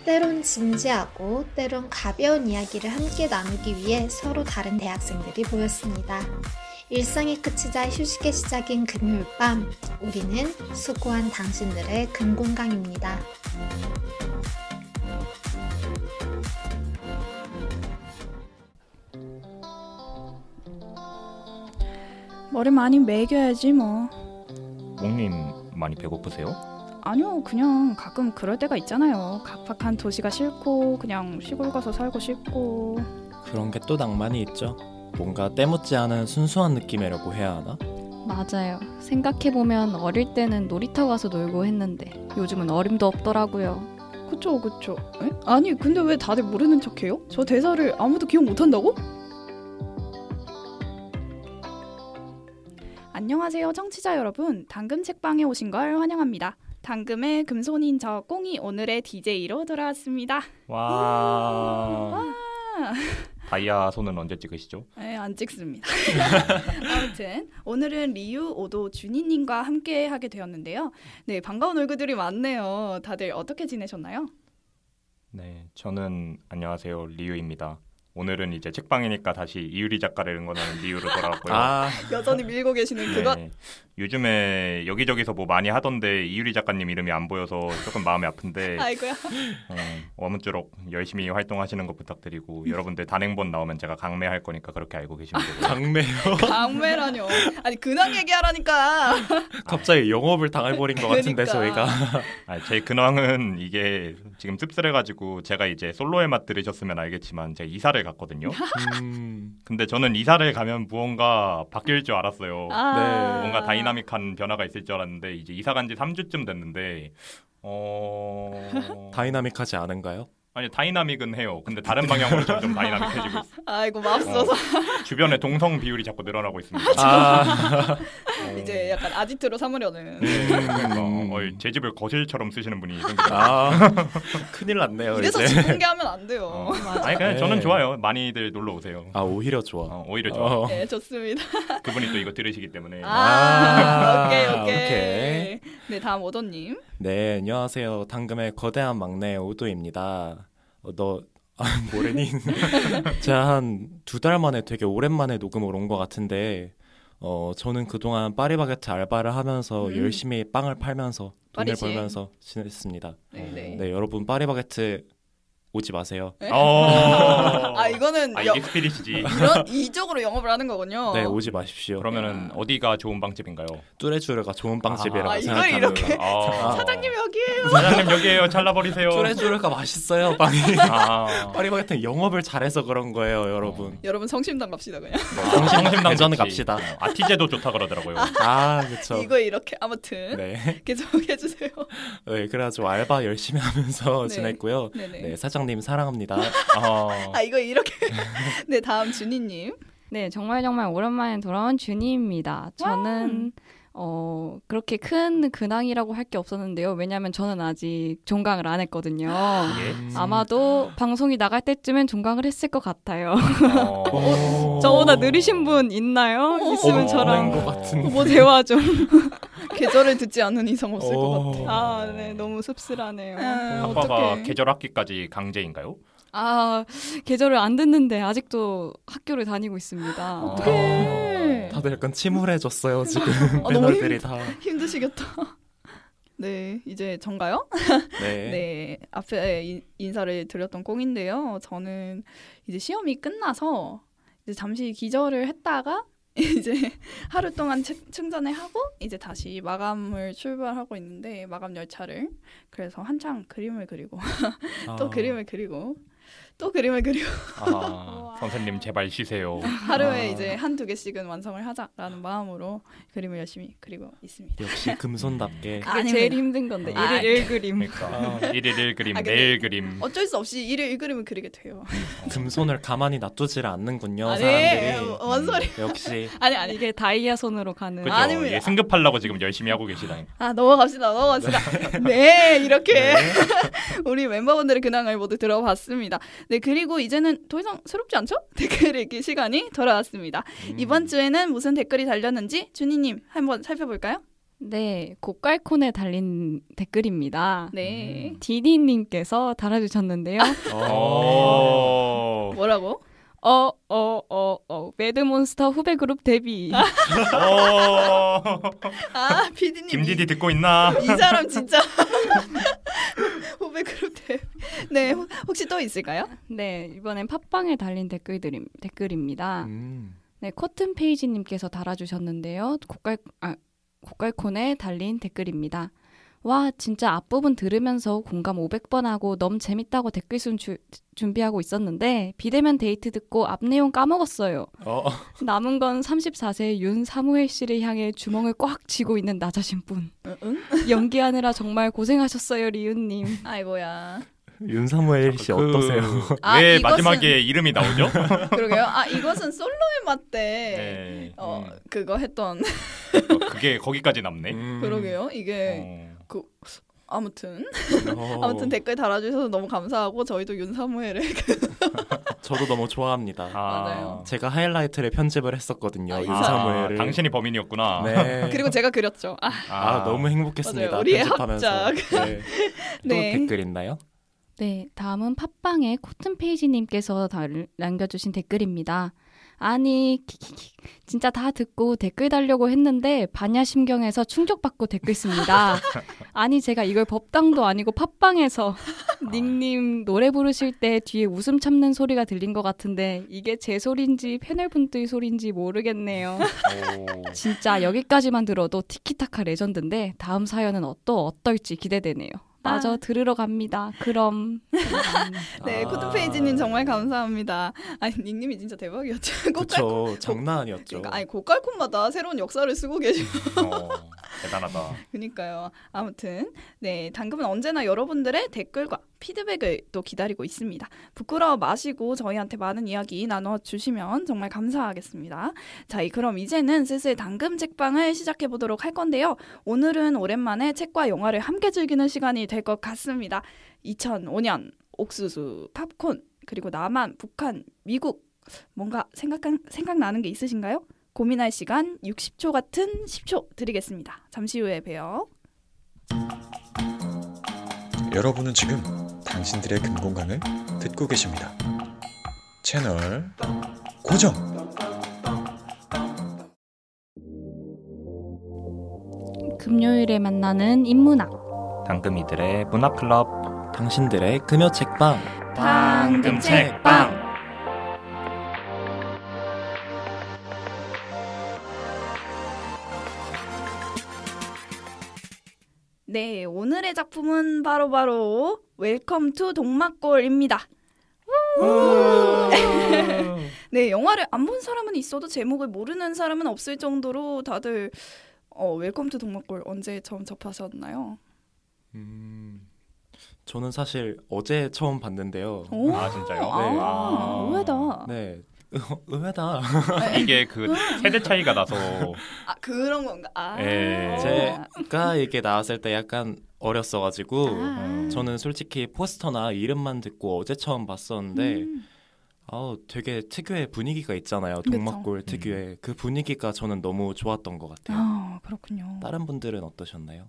때론 진지하고 때론 가벼운 이야기를 함께 나누기 위해 서로 다른 대학생들이 모였습니다. 일상이 그치자 휴식의 시작인 금요일 밤, 우리는 수고한 당신들의 금공강입니다. 머리 많이 매겨야지 뭐. 몽님 많이 배고프세요? 아니요, 그냥 가끔 그럴 때가 있잖아요. 각박한 도시가 싫고 그냥 시골 가서 살고 싶고. 그런 게 또 낭만이 있죠. 뭔가 때묻지 않은 순수한 느낌이라고 해야 하나? 맞아요. 생각해보면 어릴 때는 놀이터 가서 놀고 했는데 요즘은 어림도 없더라고요. 그쵸. 에? 아니 근데 왜 다들 모르는 척해요? 저 대사를 아무도 기억 못한다고? 안녕하세요 청취자 여러분. 당금 책방에 오신 걸 환영합니다. 당금의 금손인 저 꽁이 오늘의 DJ로 돌아왔습니다. 와. 다이아 손은 언제 찍으시죠? 네, 안 찍습니다. 아무튼 오늘은 리유, 오도, 준이님과 함께 하게 되었는데요. 네, 반가운 얼굴들이 많네요. 다들 어떻게 지내셨나요? 네, 저는 안녕하세요 리유입니다. 오늘은 이제 책방이니까 다시 이유리 작가를 응원하는 리유로 돌아왔고요. 여전히 밀고 계시는 그것. 네, 요즘에 여기저기서 뭐 많이 하던데 이유리 작가님 이름이 안 보여서 조금 마음이 아픈데 아이고야. 아무쪼록 열심히 활동하시는 거 부탁드리고 여러분들 단행본 나오면 제가 강매할 거니까 그렇게 알고 계시면 되고요. 강매요? 강매라뇨. 아니 근황 얘기하라니까. 갑자기 영업을 당해버린 것 같은데 저희가. 제 근황은 이게 지금 씁쓸해가지고 제가 이제 솔로의 맛 들으셨으면 알겠지만 제가 이사를 갔거든요. 근데 저는 이사를 가면 무언가 바뀔 줄 알았어요. 네. 뭔가 다이나믹한 변화가 있을 줄 알았는데 이제 이사 간 지 3주쯤 됐는데 다이나믹하지 않은가요? 아니 다이나믹은 해요. 근데 다른 방향으로 점점 다이나믹해지고 있어요. 아이고 맙소사. 주변에 동성 비율이 자꾸 늘어나고 있습니다. 이제 약간 아지트로 삼으려는. 제 집을 거실처럼 쓰시는 분이 생기죠. 큰일 났네요. 이래서 이제. 집 공개하면 안 돼요. 아니 그냥 저는 좋아요. 많이들 놀러 오세요. 오히려 좋아. 오히려 좋아. 네, 좋습니다. 그분이 또 이거 들으시기 때문에. 오케이. 네, 다음 오도님. 네, 안녕하세요. 당금의 거대한 막내 오도입니다. 뭐래니? 제가 한 2달 만에 되게 오랜만에 녹음을 온 것 같은데 저는 그동안 파리바게트 알바를 하면서 열심히 빵을 팔면서 돈을 벌면서 지냈습니다. 네, 여러분 파리바게트 오지 마세요. 이거는 이게 스피릿이지. 이쪽으로 영업을 하는 거군요. 네, 오지 마십시오. 그러면은 어디가 좋은 빵집인가요? 뚜레쥬르가 좋은 빵집이라고 이걸 생각합니다. 이렇게 사장님 여기에요. 사장님 여기에요. 잘라버리세요. 뚜레쥬르가 맛있어요, 빵이. 파리바게트는 영업을 잘해서 그런 거예요, 여러분. 여러분 성심당 갑시다 그냥. 성심당 저는 갑시다. 아티제도 좋다 그러더라고요. 그렇죠. 이거 이렇게 아무튼 계속 해주세요. 네, 그래가지고 알바 열심히 하면서 지냈고요. 네, 사장님 사랑합니다. 이거 이렇게. 네, 다음 준이님. 네, 정말 오랜만에 돌아온 준이입니다. 저는 그렇게 큰 근황이라고 할 게 없었는데요. 왜냐하면 저는 아직 종강을 안 했거든요. 아마도 방송이 나갈 때쯤엔 종강을 했을 것 같아요. 저보다 느리신 분 있나요? 있으면 저랑 뭐 대화 좀. 계절을 듣지 않는 이상 없을 것 같아. 네, 너무 씁쓸하네요. 학과가 계절 학기까지 강제인가요? 계절을 안 듣는데 아직도 학교를 다니고 있습니다. 어떡해. 다들 약간 침울해졌어요 지금. 배널들이 다 힘드시겠다. 네, 이제 전가요? 네, 앞에 인사를 드렸던 꽁인데요. 저는 이제 시험이 끝나서 이제 잠시 기절을 했다가 이제 하루 동안 충전을 하고 이제 다시 마감을 출발하고 있는데 마감 열차를. 그래서 한창 그림을 그리고 또 그림을 그리고 또 그림을 그리고 선생님 제발 쉬세요. 하루에 이제 1-2개씩은 완성을 하자라는 마음으로 그림을 열심히 그리고 있습니다. 역시 금손답게. 그게 제일 힘든 건데 1일 1그림. 그러니까 1일 1그림, 내일 그림. 어쩔 수 없이 1일 1그림을 그리게 돼요. 금손을 가만히 놔두지를 않는군요. 사람들이. 뭔 소리? 역시. 아니 이게 다이아 손으로 가는. 그죠? 아닙니다. 승급하려고 지금 열심히 하고 계시다니까. 넘어갑시다. 네, 이렇게 우리 멤버분들의 근황을 모두 들어봤습니다. 네, 그리고 이제는 더 이상 새롭지 않죠? 댓글 읽기 시간이 돌아왔습니다. 이번 주에는 무슨 댓글이 달렸는지 준이님 한번 살펴볼까요? 네, 고깔콘에 달린 댓글입니다. 네. 디디님께서 달아주셨는데요. 뭐라고? 매드몬스터 후배 그룹 데뷔. PD님. 김디디 듣고 있나? 이 사람 진짜. 후배 그룹 데뷔. 네, 혹시 또 있을까요? 네, 이번엔 팟빵에 달린 댓글입니다. 네, 코튼 페이지님께서 달아주셨는데요. 고깔콘에 달린 댓글입니다. 와, 진짜 앞부분 들으면서 공감 500번 하고 너무 재밌다고 댓글 쓴 준비하고 있었는데 비대면 데이트 듣고 앞 내용 까먹었어요. 남은 건 34세 윤 사무엘 씨를 향해 주먹을 꽉 쥐고 있는 나 자신뿐. 연기하느라 정말 고생하셨어요, 리우님. 아이고야. 윤사무엘 씨 어떠세요? 왜 마지막에 이름이 나오죠? 그러게요. 이것은 솔로의 맛 때 그거 했던 그게 거기까지 남네. 그러게요. 이게 아무튼 댓글 달아주셔서 너무 감사하고 저희도 윤사무엘을 저도 너무 좋아합니다. 맞아요. 제가 하이라이트를 편집을 했었거든요. 윤사무엘을. 당신이 범인이었구나. 네. 그리고 제가 그렸죠. 너무 행복했습니다. 맞아요. 우리의 편집하면서. 합작. 네. 또 댓글 있나요? 네, 다음은 팟빵에 코튼 페이지님께서 남겨주신 댓글입니다. 아니, 진짜 다 듣고 댓글 달려고 했는데 반야심경에서 충격받고 댓글 씁니다. 아니, 제가 이걸 법당도 아니고 팟빵에서 닉님 노래 부르실 때 뒤에 웃음 참는 소리가 들린 것 같은데 이게 제 소리인지 패널분들 소리인지 모르겠네요. 진짜 여기까지만 들어도 티키타카 레전드인데 다음 사연은 어떨지 기대되네요. 마저 들으러 갑니다. 그럼. 네, 코트페이지님 정말 감사합니다. 닉님이 진짜 대박이었죠. 그렇죠. 장난 아니었죠. 그러니까, 고깔콘마다 새로운 역사를 쓰고 계시고. 대단하다. 그러니까요. 아무튼 네, 당금은 언제나 여러분들의 댓글과 피드백을 또 기다리고 있습니다. 부끄러워 마시고 저희한테 많은 이야기 나눠주시면 정말 감사하겠습니다. 자, 그럼 이제는 슬슬 당금 책방을 시작해보도록 할 건데요. 오늘은 오랜만에 책과 영화를 함께 즐기는 시간이 될 것 같습니다. 2005년 옥수수, 팝콘, 그리고 남한, 북한, 미국 뭔가 생각나는 게 있으신가요? 고민할 시간 60초 같은 10초 드리겠습니다. 잠시 후에 봬요. 여러분은 지금 당신들의 금공강을 듣고 계십니다. 채널 고정! 금요일에 만나는 인문학 당금이들의 문학클럽 당신들의 금요 책방 당금 책방. 네, 오늘의 작품은 바로 웰컴 투 동막골입니다. 네, 영화를 안 본 사람은 있어도 제목을 모르는 사람은 없을 정도로 다들 웰컴 투 동막골 언제 처음 접하셨나요? 저는 사실 어제 처음 봤는데요. 진짜요? 네. 의외다. 네. 의외다. 이게 그 세대 차이가 나서 그런 건가? 제가 이게 나왔을 때 약간 어렸어가지고 저는 솔직히 포스터나 이름만 듣고 어제 처음 봤었는데 되게 특유의 분위기가 있잖아요. 동막골 특유의 그 분위기가 저는 너무 좋았던 것 같아요. 그렇군요. 다른 분들은 어떠셨나요?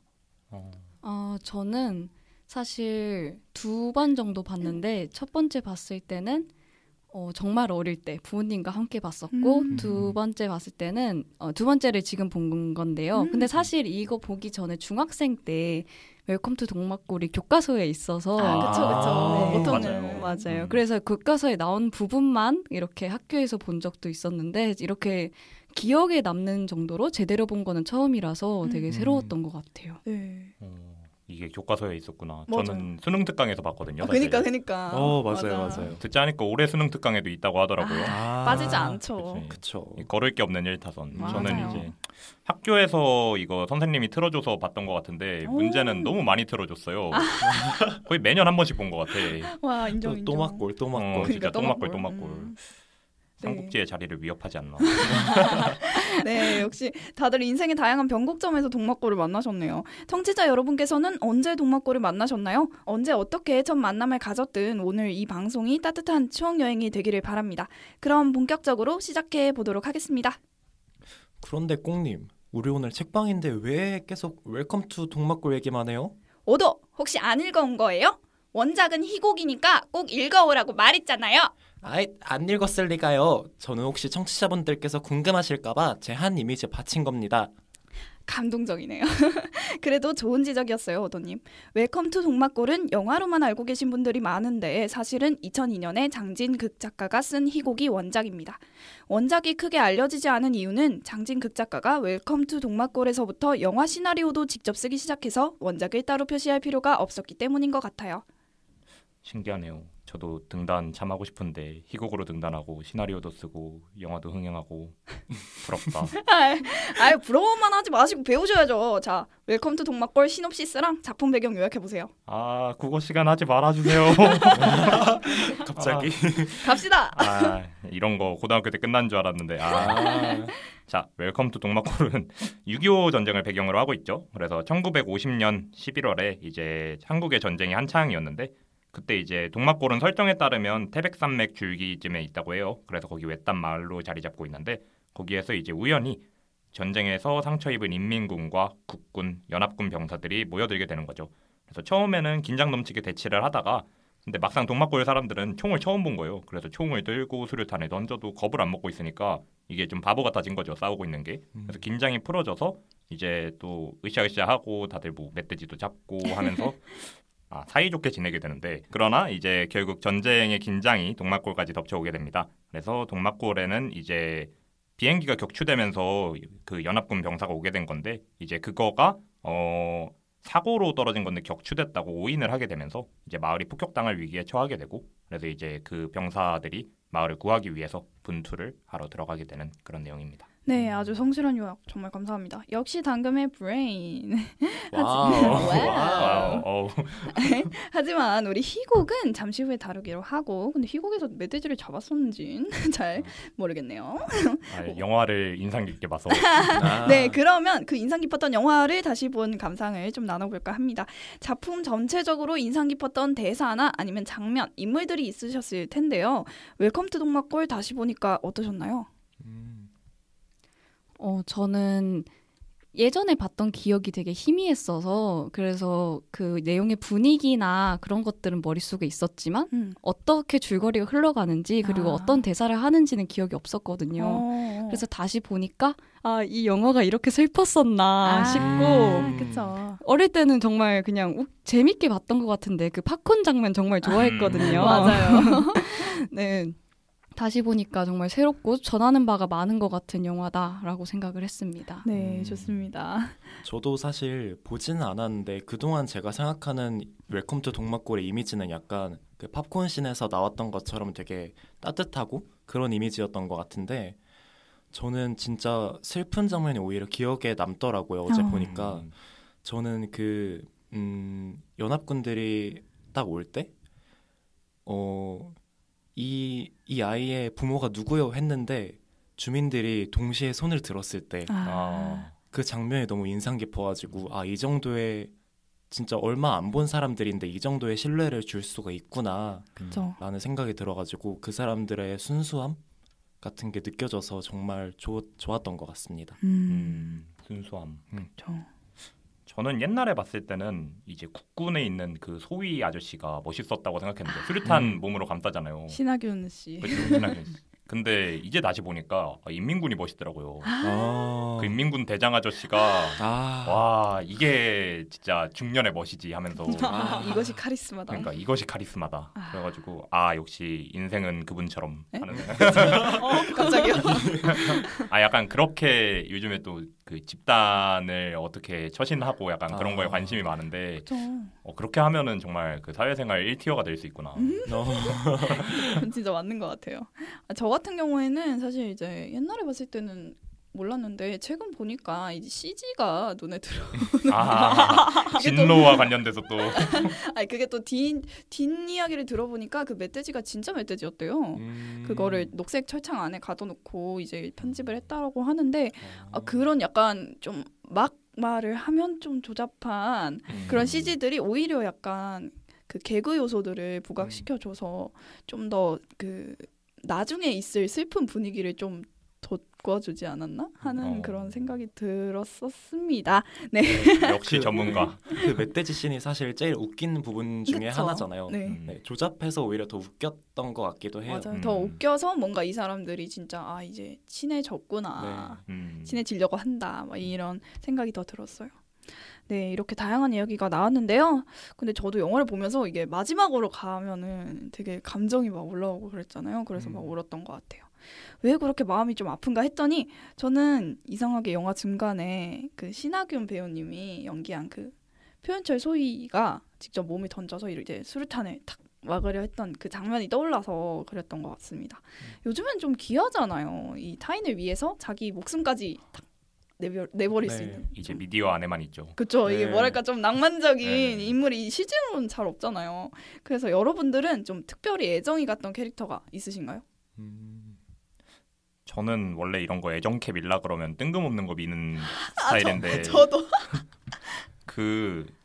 저는 사실 2번 정도 봤는데 첫 번째 봤을 때는 정말 어릴 때 부모님과 함께 봤었고 두 번째 봤을 때는 두 번째를 지금 본 건데요. 근데 사실 이거 보기 전에 중학생 때 웰컴 투 동막골이 교과서에 있어서 그쵸. 네. 보통은 맞아요. 그래서 교과서에 나온 부분만 이렇게 학교에서 본 적도 있었는데 이렇게 기억에 남는 정도로 제대로 본 거는 처음이라서 되게 새로웠던 것 같아요. 네. 이게 교과서에 있었구나. 맞아요. 저는 수능 특강에서 봤거든요. 그러니까. 맞아요. 듣지 않으니까 올해 수능 특강에도 있다고 하더라고요. 빠지지 않죠. 그쵸. 걸을 게 없는 1타선. 맞아요. 저는 이제 학교에서 이거 선생님이 틀어줘서 봤던 것 같은데 문제는 너무 많이 틀어줬어요. 거의 매년 한 번씩 본 것 같아. 와, 인정. 또막골. 진짜 또막골. 또막골. 삼국지의 자리를 위협하지 않나. 네, 역시 다들 인생의 다양한 변곡점에서 동막골을 만나셨네요. 청취자 여러분께서는 언제 동막골을 만나셨나요? 언제 어떻게 첫 만남을 가졌든 오늘 이 방송이 따뜻한 추억 여행이 되기를 바랍니다. 그럼 본격적으로 시작해 보도록 하겠습니다. 그런데 꽁님, 우리 오늘 책방인데 왜 계속 웰컴 투 동막골 얘기만 해요? 오도 혹시 안 읽어온 거예요? 원작은 희곡이니까 꼭 읽어오라고 말했잖아요. 아이, 안 읽었을 리가요. 저는 혹시 청취자분들께서 궁금하실까봐 제 한 이미지 바친 겁니다. 감동적이네요. 그래도 좋은 지적이었어요, 오도님. 웰컴 투 동막골은 영화로만 알고 계신 분들이 많은데 사실은 2002년에 장진극 작가가 쓴 희곡이 원작입니다. 원작이 크게 알려지지 않은 이유는 장진극 작가가 웰컴 투 동막골에서부터 영화 시나리오도 직접 쓰기 시작해서 원작을 따로 표시할 필요가 없었기 때문인 것 같아요. 신기하네요. 저도 등단 참 하고 싶은데 희곡으로 등단하고 시나리오도 쓰고 영화도 흥행하고 부럽다. 아유 부러워만 하지 마시고 배우셔야죠. 자, 웰컴 투 동막골 시놉시스랑 작품 배경 요약해보세요. 아, 국어 시간 하지 말아주세요. 갑자기. 갑시다. 아, 이런 거 고등학교 때 끝난 줄 알았는데. 자, 웰컴 투 동막골은 6.25 전쟁을 배경으로 하고 있죠. 그래서 1950년 11월에 이제 한국의 전쟁이 한창이었는데 그때 이제 동막골은 설정에 따르면 태백산맥 줄기쯤에 있다고 해요. 그래서 거기 외딴 마을로 자리 잡고 있는데 거기에서 이제 우연히 전쟁에서 상처 입은 인민군과 국군, 연합군 병사들이 모여들게 되는 거죠. 그래서 처음에는 긴장 넘치게 대치를 하다가 근데 막상 동막골 사람들은 총을 처음 본 거예요. 그래서 총을 들고 수류탄에 던져도 겁을 안 먹고 있으니까 이게 좀 바보 같아진 거죠. 싸우고 있는 게. 그래서 긴장이 풀어져서 이제 또 으쌰으쌰하고 다들 뭐 멧돼지도 잡고 하면서 사이좋게 지내게 되는데 그러나 이제 결국 전쟁의 긴장이 동막골까지 덮쳐오게 됩니다. 그래서 동막골에는 이제 비행기가 격추되면서 그 연합군 병사가 오게 된 건데 이제 그거가 사고로 떨어진 건데 격추됐다고 오인을 하게 되면서 이제 마을이 폭격당할 위기에 처하게 되고 그래서 이제 그 병사들이 마을을 구하기 위해서 분투를 하러 들어가게 되는 그런 내용입니다. 네, 아주 성실한 요약 정말 감사합니다. 역시 당금의 브레인. 와우. 하지만 우리 희곡은 잠시 후에 다루기로 하고 근데 희곡에서 멧돼지를 잡았었는지는 잘 모르겠네요. 영화를 인상 깊게 봐서. 네, 그러면 그 인상 깊었던 영화를 다시 본 감상을 좀 나눠볼까 합니다. 작품 전체적으로 인상 깊었던 대사나 아니면 장면, 인물들이 있으셨을 텐데요. 웰컴 투 동막골 다시 보니까 어떠셨나요? 저는 예전에 봤던 기억이 되게 희미했어서 그래서 그 내용의 분위기나 그런 것들은 머릿속에 있었지만 어떻게 줄거리가 흘러가는지 그리고 어떤 대사를 하는지는 기억이 없었거든요. 그래서 다시 보니까 이 영화가 이렇게 슬펐었나 싶고 그쵸. 어릴 때는 정말 그냥 재밌게 봤던 것 같은데 그 팝콘 장면 정말 좋아했거든요. 맞아요. 네. 다시 보니까 정말 새롭고 전하는 바가 많은 것 같은 영화다라고 생각을 했습니다. 네, 좋습니다. 저도 사실 보지는 않았는데 그동안 제가 생각하는 웰컴 투 동막골의 이미지는 약간 그 팝콘씬에서 나왔던 것처럼 되게 따뜻하고 그런 이미지였던 것 같은데 저는 진짜 슬픈 장면이 오히려 기억에 남더라고요. 어제 보니까 저는 그 연합군들이 딱 올 때 이 아이의 부모가 누구요 했는데 주민들이 동시에 손을 들었을 때 그 장면이 너무 인상 깊어가지고 이 정도의 진짜 얼마 안 본 사람들인데 이 정도의 신뢰를 줄 수가 있구나 라는 생각이 들어가지고 그 사람들의 순수함 같은 게 느껴져서 정말 좋았던 것 같습니다. 순수함. 그렇죠. 저는 옛날에 봤을 때는 이제 국군에 있는 그 소위 아저씨가 멋있었다고 생각했는데 수류탄 몸으로 감싸잖아요. 신하균 씨. 그렇죠, 신하균 씨. 근데 이제 다시 보니까 인민군이 멋있더라고요. 그 인민군 대장 아저씨가 와 이게 진짜 중년의 멋이지 하면서 이것이 카리스마다. 그러니까 이것이 카리스마다. 그래가지고 역시 인생은 그분처럼 하는 생각. 갑자기요? 약간 그렇게 요즘에 또 그 집단을 어떻게 처신하고 약간 그런 거에 관심이 많은데 그렇게 하면은 정말 그 사회생활 1티어가 될 수 있구나. 진짜 맞는 것 같아요. 저 같은 경우에는 사실 이제 옛날에 봤을 때는 몰랐는데 최근 보니까 이제 CG가 눈에 들어오는 진로와 관련돼서 또 그게 또 뒷이야기를 들어보니까 그 멧돼지가 진짜 멧돼지였대요. 그거를 녹색 철창 안에 가둬놓고 이제 편집을 했다라고 하는데 그런 약간 좀 막 말을 하면 좀 조잡한 그런 CG들이 오히려 약간 그 개그 요소들을 부각시켜줘서 좀 더 그 나중에 있을 슬픈 분위기를 좀 바꿔주지 않았나 하는 그런 생각이 들었었습니다. 네. 역시 전문가. 그 멧돼지 씬이 사실 제일 웃긴 부분 중에 그쵸? 하나잖아요. 네. 네, 조잡해서 오히려 더 웃겼던 것 같기도 해요. 맞아요. 더 웃겨서 뭔가 이 사람들이 진짜 이제 친해졌구나. 네. 친해지려고 한다. 막 이런 생각이 더 들었어요. 네, 이렇게 다양한 이야기가 나왔는데요. 근데 저도 영화를 보면서 이게 마지막으로 가면은 되게 감정이 막 올라오고 그랬잖아요. 그래서 막 울었던 것 같아요. 왜 그렇게 마음이 좀 아픈가 했더니 저는 이상하게 영화 중간에 그 신하균 배우님이 연기한 그 표현철 소희가 직접 몸을 던져서 이제 수류탄을 탁 막으려 했던 그 장면이 떠올라서 그랬던 것 같습니다. 요즘엔 좀 귀하잖아요. 이 타인을 위해서 자기 목숨까지 탁 내버릴 수 있는. 이제 미디어 안에만 있죠. 그렇죠. 네. 이게 뭐랄까 좀 낭만적인 인물이 실제로는 잘 없잖아요. 그래서 여러분들은 좀 특별히 애정이 갔던 캐릭터가 있으신가요? 저는 원래 이런 거 애정캐 밀라 그러면 뜬금없는 거 미는 스타일인데 저도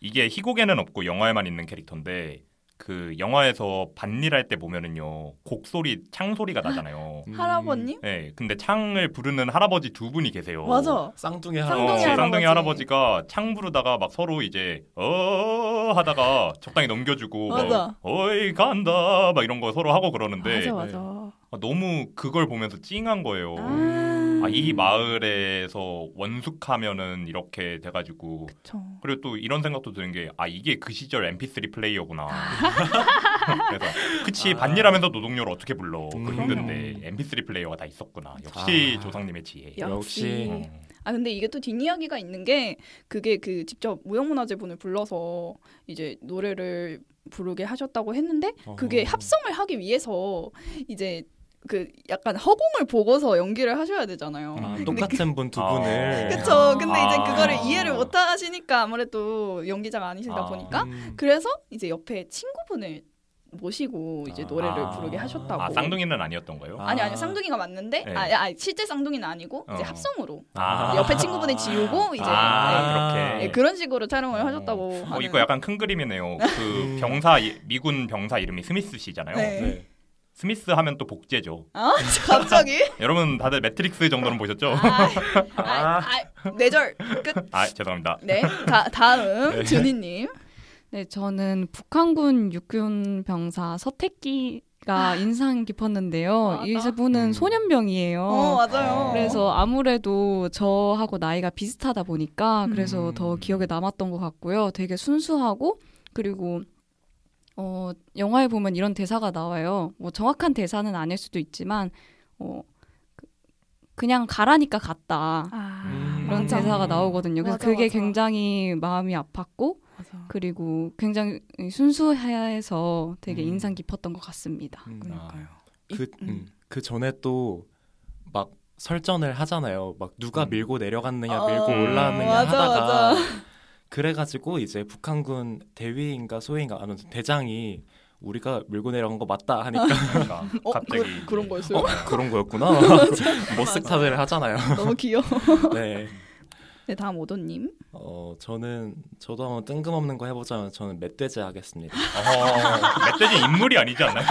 이게 희곡에는 없고 영화에만 있는 캐릭터인데 그 영화에서 밭일할 때 보면은요 곡소리 창소리가 나잖아요. 할아버님? 네, 근데 창을 부르는 할아버지 두 분이 계세요. 맞아. 쌍둥이 쌍둥이 할아버지가 창 부르다가 막 서로 이제 하다가 적당히 넘겨주고 맞아. 어이 간다 막 이런 거 서로 하고 그러는데 맞아. 너무 그걸 보면서 찡한 거예요. 이 마을에서 원숙하면은 이렇게 돼가지고 그쵸. 그리고 또 이런 생각도 드는 게 이게 그 시절 MP3 플레이어구나. 그래서 그치 밭일하면서 노동요를 어떻게 불러 그 힘든데 MP3 플레이어가 다 있었구나. 역시 조상님의 지혜. 역시. 근데 이게 또 뒷이야기가 있는 게 그게 그 직접 무형문화재분을 불러서 이제 노래를 부르게 하셨다고 했는데 그게 합성을 하기 위해서 이제 그 약간 허공을 보고서 연기를 하셔야 되잖아요. 똑같은 분 두 분을. 그쵸. 근데 이제 그거를 이해를 못 하시니까 아무래도 연기자가 아니시다 보니까 그래서 이제 옆에 친구분을 모시고 이제 노래를 부르게 하셨다고. 쌍둥이는 아니었던 거예요? 아니 쌍둥이가 맞는데 네. 실제 쌍둥이는 아니고 이제 합성으로 옆에 친구분을 지우고 이제 그렇게 그런 식으로 촬영을 하셨다고. 이거 약간 큰 그림이네요. 그 미군 병사 이름이 스미스 씨잖아요. 네. 스미스 하면 또 복제죠. 갑자기? 여러분 다들 매트릭스 정도는 보셨죠? 뇌절 끝. 죄송합니다. 네, 다음 준희님. 네, 저는 북한군 육군 병사 서태기가 인상 깊었는데요. 이분은 소년병이에요. 맞아요. 그래서 아무래도 저하고 나이가 비슷하다 보니까 그래서 더 기억에 남았던 것 같고요. 되게 순수하고 그리고 영화에 보면 이런 대사가 나와요. 뭐 정확한 대사는 아닐 수도 있지만 그냥 가라니까 갔다. 그런 맞아. 대사가 나오거든요. 그래서 그게 굉장히 마음이 아팠고 그리고 굉장히 순수해서 되게 인상 깊었던 것 같습니다. 그러니까요. 그 전에 또 막 설전을 하잖아요. 막 누가 밀고 내려갔느냐, 밀고 올라왔느냐 하다가 그래가지고 이제 북한군 대위인가 소위인가 아무튼 대장이 우리가 밀고 내려간 거 맞다 하니까 갑자기 그런 거였어요? 그런 거였구나. 머쓱타들 하잖아요. 너무 귀여워. 네. 네, 다음 오도님. 저도 한번 뜬금없는 거 해보자면 저는 멧돼지 하겠습니다. 멧돼지 인물이 아니지 않나요?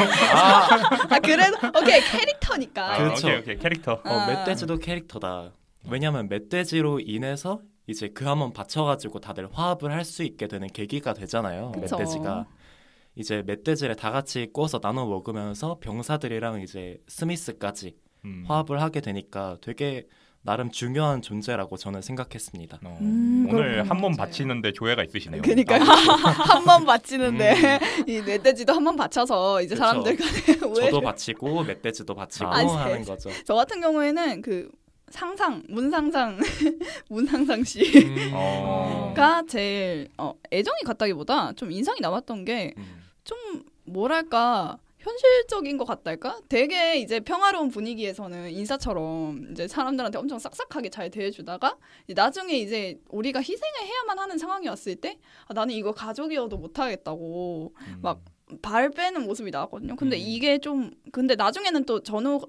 그래도 오케이 캐릭터니까. 그렇죠. 오케이 캐릭터. 멧돼지도 캐릭터다. 왜냐면 멧돼지로 인해서 이제 그 한번 받쳐가지고 다들 화합을 할 수 있게 되는 계기가 되잖아요. 그쵸. 멧돼지가 이제 멧돼지를 다 같이 구워서 나눠 먹으면서 병사들이랑 이제 스미스까지 화합을 하게 되니까 되게 나름 중요한 존재라고 저는 생각했습니다. 오늘 한 번 바치는데 조예가 있으시네요. 그러니까 한 번 바치는데 이 멧돼지도 한 번 바쳐서 이제 그쵸. 사람들 간에 저도 바치고 멧돼지도 바치고 하는 거죠. 저 같은 경우에는 그 문상상 씨가 제일 애정이 갔다기보다 좀 인상이 남았던 게 좀 뭐랄까 현실적인 것 같달까? 되게 이제 평화로운 분위기에서는 인사처럼 이제 사람들한테 엄청 싹싹하게 잘 대해주다가 이제 나중에 이제 우리가 희생을 해야만 하는 상황이 왔을 때 나는 이거 가족이어도 못하겠다고 막 발 빼는 모습이 나왔거든요. 근데 이게 좀 근데 나중에는 또 전후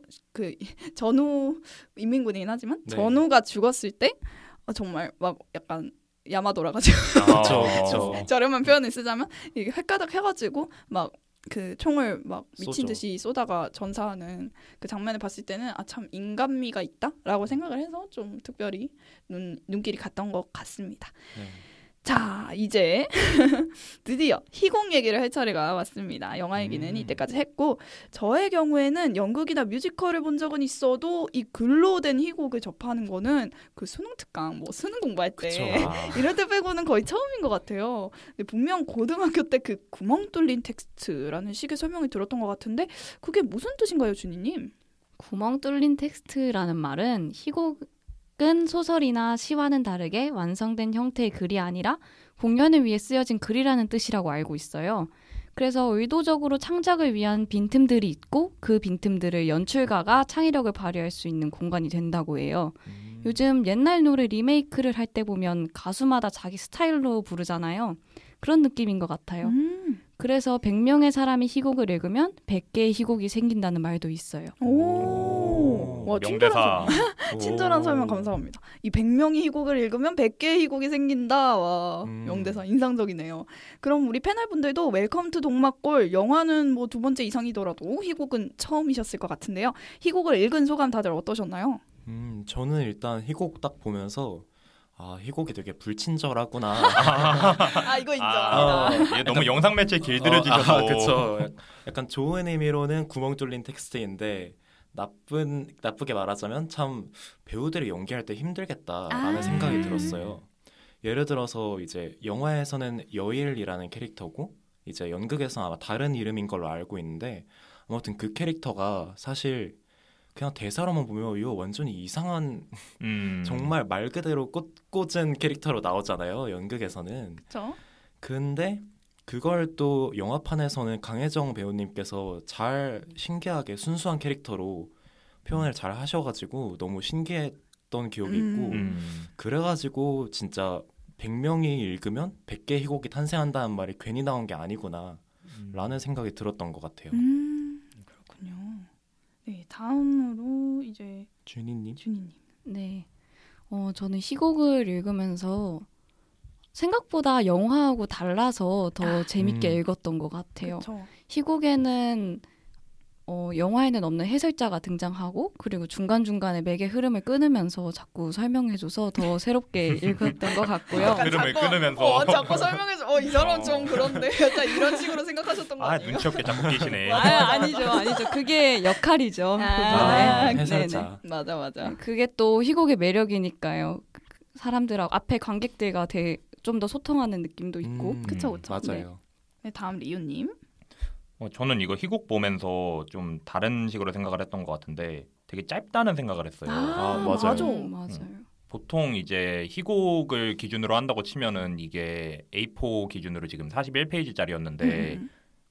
인민군이긴 하지만 전후가 죽었을 때 정말 막 약간 야마도라 가지고 그렇죠. 저렴한 표현을 쓰자면 이게 헷가닥 해가지고 막 그 총을 막 미친 듯이 쏘다가 전사하는 그 장면을 봤을 때는 참 인간미가 있다라고 생각을 해서 좀 특별히 눈길이 갔던 것 같습니다. 네. 자, 이제 드디어 희곡 얘기를 할 차례가 왔습니다. 영화 얘기는 이때까지 했고, 저의 경우에는 연극이나 뮤지컬을 본 적은 있어도 이 글로 된 희곡을 접하는 거는 그 수능 특강, 뭐 수능 공부할 때 이럴 때 빼고는 거의 처음인 것 같아요. 근데 분명 고등학교 때 그 구멍 뚫린 텍스트라는 식의 설명을 들었던 것 같은데 그게 무슨 뜻인가요, 준이님? 구멍 뚫린 텍스트라는 말은 희곡은 소설이나 시와는 다르게 완성된 형태의 글이 아니라 공연을 위해 쓰여진 글이라는 뜻이라고 알고 있어요. 그래서 의도적으로 창작을 위한 빈틈들이 있고 그 빈틈들을 연출가가 창의력을 발휘할 수 있는 공간이 된다고 해요. 요즘 옛날 노래 리메이크를 할 때 보면 가수마다 자기 스타일로 부르잖아요. 그런 느낌인 것 같아요. 그래서 100명의 사람이 희곡을 읽으면 100개의 희곡이 생긴다는 말도 있어요. 오, 와, 친절한 설명 감사합니다. 이 100명이 희곡을 읽으면 100개의 희곡이 생긴다. 와, 명대사 인상적이네요. 그럼 우리 패널분들도 웰컴 투 동막골, 영화는 뭐 2번째 이상이더라도 희곡은 처음이셨을 것 같은데요. 희곡을 읽은 소감 다들 어떠셨나요? 저는 일단 희곡 딱 보면서 희곡이 되게 불친절하구나. 이거 인정합니다. 너무 영상 매체에 길들여지셔서. 그렇죠. 약간 좋은 의미로는 구멍 뚫린 텍스트인데 나쁘게 말하자면 참 배우들이 연기할 때 힘들겠다라는 생각이 들었어요. 예를 들어서 이제 영화에서는 여일이라는 캐릭터고 이제 연극에서 아마 다른 이름인 걸로 알고 있는데 아무튼 그 캐릭터가 사실 그냥 대사로만 보면 이거 완전히 이상한 정말 말 그대로 꽂은 캐릭터로 나오잖아요. 연극에서는. 그렇죠. 근데 그걸 또 영화판에서는 강혜정 배우님께서 잘 신기하게 순수한 캐릭터로 표현을 잘 하셔가지고 너무 신기했던 기억이 있고 그래가지고 진짜 100명이 읽으면 100개 희곡이 탄생한다는 말이 괜히 나온 게 아니구나 라는 생각이 들었던 것 같아요. 그렇군요. 네, 다음으로 이제 준이님. 네, 저는 희곡을 읽으면서 생각보다 영화하고 달라서 더 재밌게 읽었던 것 같아요. 그쵸. 희곡에는 영화에는 없는 해설자가 등장하고 그리고 중간중간에 맥의 흐름을 끊으면서 자꾸 설명해줘서 더 새롭게 읽었던 것 같고요. 흐름을 끊으면서 자꾸 설명해줘. 이 사람 좀 그런데 약간 이런 식으로 생각하셨던 거 아니에요? 눈치 없게 자꾸 끼시네. 아니죠. 그게 역할이죠. 해설자. 맞아. 그게 또 희곡의 매력이니까요. 사람들하고 앞에 관객들과 좀 더 소통하는 느낌도 있고. 그쵸. 맞아요. 네, 다음 리우님. 저는 이거 희곡 보면서 좀 다른 식으로 생각을 했던 것 같은데 되게 짧다는 생각을 했어요. 맞아요. 보통 이제 희곡을 기준으로 한다고 치면은 이게 A4 기준으로 지금 41페이지짜리였는데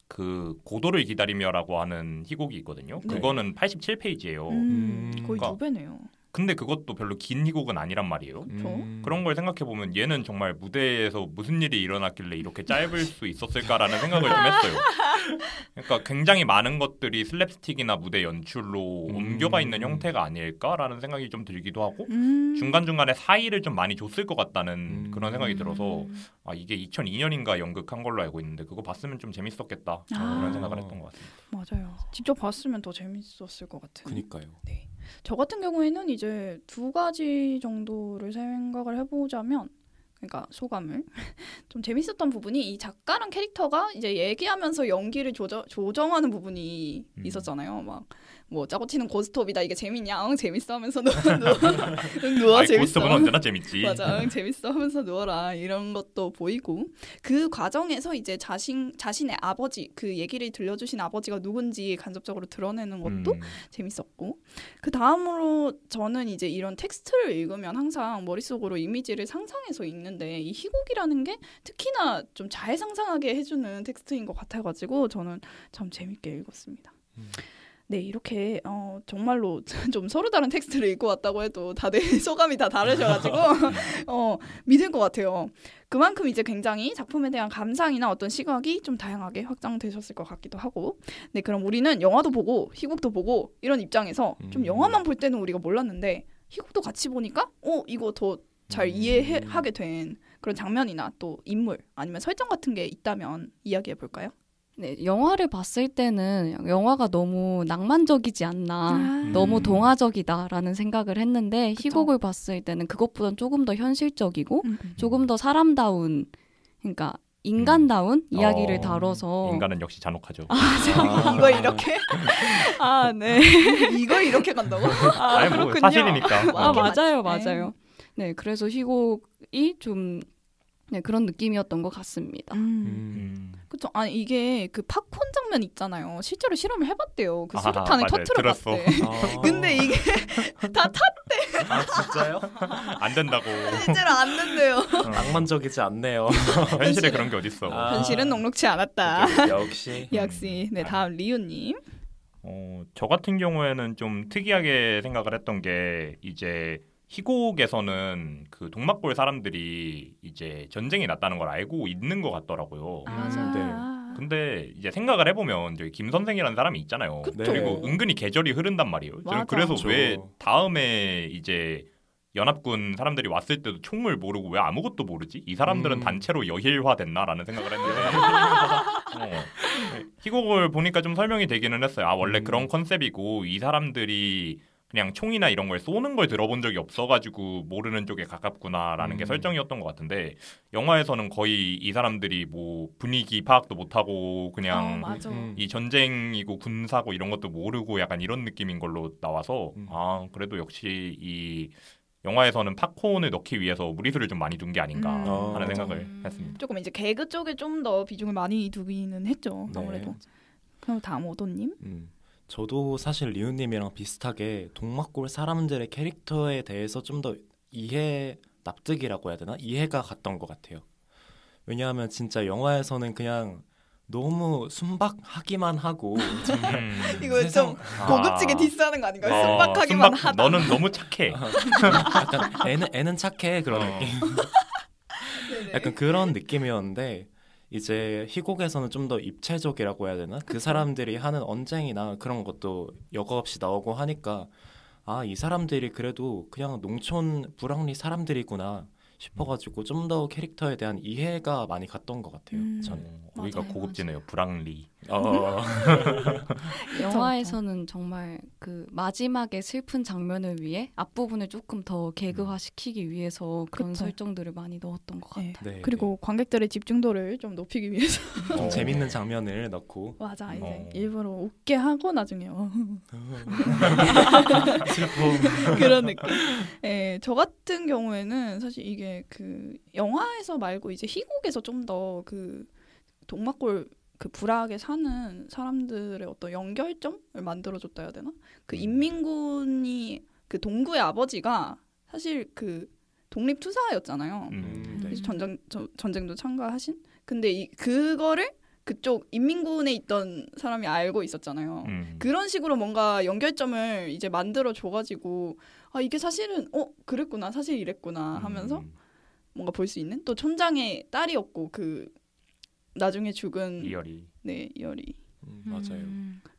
그 고도를 기다리며라고 하는 희곡이 있거든요. 네. 그거는 87페이지예요. 거의 2배네요. 근데 그것도 별로 긴 희곡은 아니란 말이에요. 그런 걸 생각해보면 얘는 정말 무대에서 무슨 일이 일어났길래 이렇게 짧을 수 있었을까라는 생각을 좀 했어요. 그러니까 굉장히 많은 것들이 슬랩스틱이나 무대 연출로 옮겨가 있는 형태가 아닐까라는 생각이 좀 들기도 하고 중간중간에 사이를 좀 많이 줬을 것 같다는 그런 생각이 들어서 이게 2002년인가 연극한 걸로 알고 있는데 그거 봤으면 좀 재밌었겠다 그런 생각을 했던 것 같습니다. 맞아요. 직접 봤으면 더 재밌었을 것 같은. 그니까요. 네. 저 같은 경우에는 이제 2가지 정도를 생각을 해보자면, 그러니까 소감을 좀 재밌었던 부분이 이 작가랑 캐릭터가 이제 얘기하면서 연기를 조정하는 부분이 있었잖아요. 막 뭐 짜고 치는 고스톱이다 이게 재밌냐? 재밌어 하면서 누워 재밌어. 고스톱은 언제나 재밌지. 맞아, 재밌어 하면서 누워라 이런 것도 보이고 그 과정에서 이제 자신의 아버지 그 얘기를 들려주신 아버지가 누군지 간접적으로 드러내는 것도 재밌었고 그 다음으로 저는 이제 이런 텍스트를 읽으면 항상 머릿속으로 이미지를 상상해서 읽는데 이 희곡이라는 게 특히나 좀 잘 상상하게 해주는 텍스트인 것 같아가지고 저는 참 재밌게 읽었습니다. 네, 이렇게 정말로 좀 서로 다른 텍스트를 읽고 왔다고 해도 다들 소감이 다 다르셔가지고 믿을 것 같아요. 그만큼 이제 굉장히 작품에 대한 감상이나 어떤 시각이 좀 다양하게 확장되셨을 것 같기도 하고 네, 그럼 우리는 영화도 보고 희곡도 보고 이런 입장에서 좀 영화만 볼 때는 우리가 몰랐는데 희곡도 같이 보니까 이거 더 잘 이해하게 된 그런 장면이나 또 인물 아니면 설정 같은 게 있다면 이야기해 볼까요? 네, 영화를 봤을 때는 영화가 너무 낭만적이지 않나, 너무 동화적이다라는 생각을 했는데 그쵸? 희곡을 봤을 때는 그것보다는 조금 더 현실적이고 조금 더 사람다운, 그러니까 인간다운 이야기를 다뤄서. 인간은 역시 잔혹하죠. 이거 이렇게? 네. 이거 이렇게 간다고? 아니 뭐 사실이니까. 맞아요. 네, 그래서 희곡이 좀 네, 그런 느낌이었던 것 같습니다. 그렇죠. 아니 이게 그 팝콘 장면 있잖아요. 실제로 실험을 해봤대요. 그 수류탄을 터트려봤대. 근데 이게 다 탔대. 진짜요? 안 된다고. 실제로 안 된대요. 낭만적이지 않네요. 현실에 그런 게 어딨어. 현실은 녹록치 않았다. 역시. 네, 다음 리우님. 저 같은 경우에는 좀 특이하게 생각을 했던 게 이제 희곡에서는 그 동막골 사람들이 이제 전쟁이 났다는 걸 알고 있는 것 같더라고요. 맞아요. 근데 이제 생각을 해보면 저기 김 선생이라는 사람이 있잖아요. 그리고 은근히 계절이 흐른단 말이에요. 저는 그래서 왜 다음에 이제 연합군 사람들이 왔을 때도 총을 모르고 왜 아무것도 모르지? 이 사람들은 단체로 여힐화됐나라는 생각을 했는데 희곡을 보니까 좀 설명이 되기는 했어요. 원래 그런 컨셉이고 이 사람들이 그냥 총이나 이런 걸 쏘는 걸 들어본 적이 없어가지고 모르는 쪽에 가깝구나라는 게 설정이었던 것 같은데 영화에서는 거의 이 사람들이 뭐 분위기 파악도 못하고 그냥 이 전쟁이고 군사고 이런 것도 모르고 약간 이런 느낌인 걸로 나와서 그래도 역시 이 영화에서는 팝콘을 넣기 위해서 무리수를 좀 많이 둔 게 아닌가 하는 생각을 했습니다. 조금 이제 개그 쪽에 좀 더 비중을 많이 두기는 했죠. 아무래도. 네. 그럼 다음 오도님. 저도 사실 리우님이랑 비슷하게 동막골 사람들의 캐릭터에 대해서 좀 더 납득이라고 해야 되나? 이해가 갔던 것 같아요. 왜냐하면 진짜 영화에서는 그냥 너무 순박하기만 하고 이거 좀 고급지게 디스하는 거 아닌가요? 순박하기만 하다. 너는 너무 착해. 약간 애는 착해 그런 느낌. 약간 그런 느낌이었는데 이제 희곡에서는 좀 더 입체적이라고 해야 되나? 그 사람들이 하는 언쟁이나 그런 것도 여과 없이 나오고 하니까 이 사람들이 그래도 그냥 농촌 불황리 사람들이구나 싶어가지고 좀 더 캐릭터에 대한 이해가 많이 갔던 것 같아요. 저는 우리가 고급지네요. 불황리. 영화에서는 정말 그 마지막에 슬픈 장면을 위해 앞부분을 조금 더 개그화시키기 위해서 그런 설정들을 많이 넣었던 것 같아요. 네. 그리고 관객들의 집중도를 좀 높이기 위해서 좀 재밌는 장면을 넣고 맞아. 이제 일부러 웃게 하고 나중에 슬픔 그런 느낌. 네, 저 같은 경우에는 사실 이게 그 영화에서 말고 이제 희곡에서 좀 더 그 동막골 그 불악에 사는 사람들의 어떤 연결점을 만들어줬다 해야 되나? 그 인민군이 그 동구의 아버지가 사실 그 독립투사였잖아요. 그래서 전쟁도 참가하신. 근데 그거를 그쪽 인민군에 있던 사람이 알고 있었잖아요. 그런 식으로 뭔가 연결점을 이제 만들어 줘가지고 이게 사실은 그랬구나, 사실 이랬구나 하면서 뭔가 볼 수 있는. 또 촌장의 딸이었고 그 나중에 죽은 이열이. 네, 이열이. 맞아요.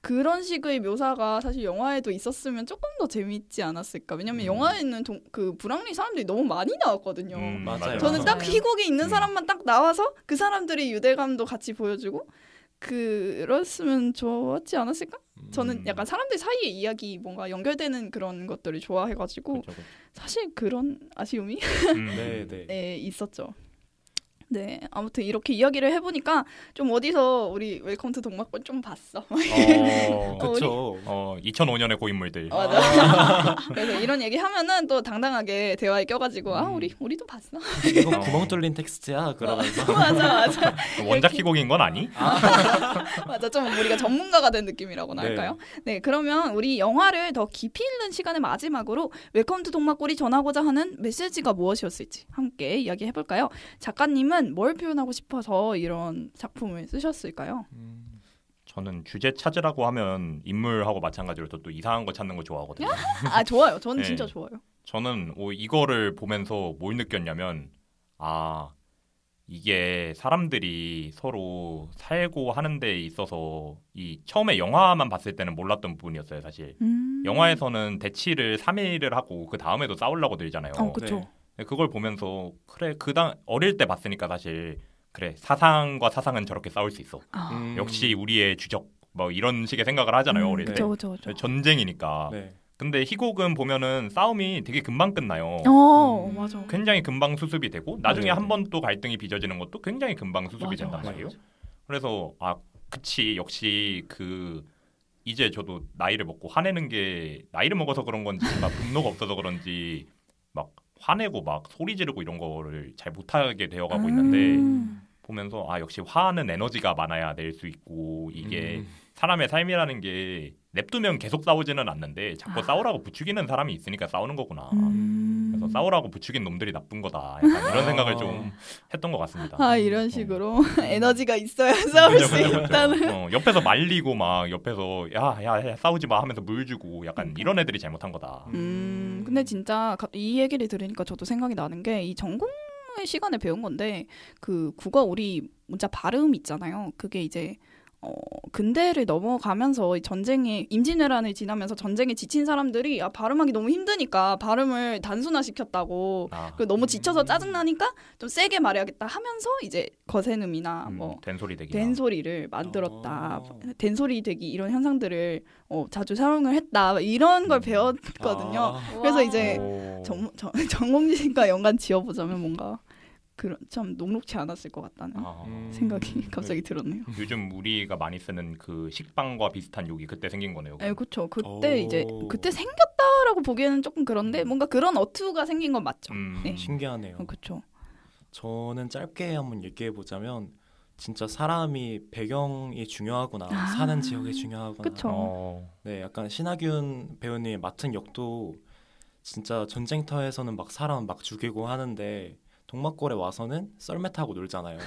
그런 식의 묘사가 사실 영화에도 있었으면 조금 더 재밌지 않았을까. 왜냐면 영화에는 그 불황리 사람들이 너무 많이 나왔거든요. 맞아요. 저는 딱 희곡에 있는 사람만 딱 나와서 그 사람들의 유대감도 같이 보여주고 그랬으면 좋았지 않았을까? 저는 약간 사람들 사이의 이야기 뭔가 연결되는 그런 것들을 좋아해가지고 그쵸. 사실 그런 아쉬움이 네, 있었죠. 네, 아무튼 이렇게 이야기를 해보니까 좀 어디서 우리 웰컴 투 동막골 좀 봤어. 그렇죠. 2005년의 고인물들. 맞아. 그래서 이런 얘기 하면은 또 당당하게 대화에 껴가지고 우리도 봤어. 이거 구멍 뚫린 텍스트야 그러면서. 맞아. 원작 희곡인 건 아니? 맞아, 좀 우리가 전문가가 된 느낌이라고나 할까요? 네, 그러면 우리 영화를 더 깊이 읽는 시간의 마지막으로 웰컴 투 동막골이 전하고자 하는 메시지가 무엇이었을지 함께 이야기해볼까요? 작가님은 뭘 표현하고 싶어서 이런 작품을 쓰셨을까요? 저는 주제 찾으라고 하면 인물하고 마찬가지로 또 이상한 거 찾는 거 좋아하거든요. 좋아요. 저는 진짜 좋아요. 저는 이거를 보면서 뭘 느꼈냐면 이게 사람들이 서로 살고 하는 데 있어서 이 처음에 영화만 봤을 때는 몰랐던 부분이었어요. 사실 영화에서는 대치를 3일을 하고 그 다음에도 싸우려고 들잖아요. 그렇죠. 그걸 보면서 어릴 때 봤으니까 사실 그래 사상과 사상은 저렇게 싸울 수 있어. 역시 우리의 주적 뭐 이런 식의 생각을 하잖아요. 어릴 때. 그쵸. 전쟁이니까. 네. 근데 희곡은 보면은 싸움이 되게 금방 끝나요. 맞아. 굉장히 금방 수습이 되고 나중에 한 번 또 갈등이 빚어지는 것도 굉장히 금방 수습이 된단 말이에요. 그래서 그치 역시 이제 저도 나이를 먹고 화내는 게 나이를 먹어서 그런 건지 막 분노가 없어서 그런지 막 화내고 막 소리 지르고 이런 거를 잘 못하게 되어가고 있는데 보면서 역시 화는 에너지가 많아야 낼 수 있고 이게 사람의 삶이라는 게 냅두면 계속 싸우지는 않는데 자꾸 싸우라고 부추기는 사람이 있으니까 싸우는 거구나. 그래서 싸우라고 부추긴 놈들이 나쁜 거다. 약간 이런 생각을 좀 했던 것 같습니다. 이런 식으로 에너지가 있어야 싸울 수 있다는. 옆에서 말리고 막 옆에서 야 싸우지 마 하면서 물 주고 약간 이런 애들이 잘못한 거다. 근데 진짜 이 얘기를 들으니까 저도 생각이 나는 게 이 전공의 시간에 배운 건데 그 국어 우리 문자 발음 있잖아요. 그게 이제 근대를 넘어가면서 전쟁에 임진왜란을 지나면서 전쟁에 지친 사람들이 발음하기 너무 힘드니까 발음을 단순화시켰다고 그리고 너무 지쳐서 짜증나니까 좀 세게 말해야겠다 하면서 이제 거세음이나 된소리를 만들었다. 된소리 되기 이런 현상들을 자주 사용을 했다. 이런 걸 배웠거든요. 그래서 이제 전공지식과 연관 지어보자면 뭔가 참 녹록치 않았을 것 같다는 생각이 갑자기 들었네요. 요즘 우리가 많이 쓰는 그 식빵과 비슷한 욕이 그때 생긴 거네요. 네, 그렇죠. 그때 생겼다라고 보기에는 조금 그런데 뭔가 그런 어투가 생긴 건 맞죠. 네. 신기하네요. 그렇죠. 저는 짧게 한번 얘기해 보자면 진짜 사람이 배경이 중요하구나, 사는 지역이 중요하구나. 그렇죠. 네, 약간 신하균 배우님이 맡은 역도 진짜 전쟁터에서는 막 사람 막 죽이고 하는데. 동막골에 와서는 썰매 타고 놀잖아요.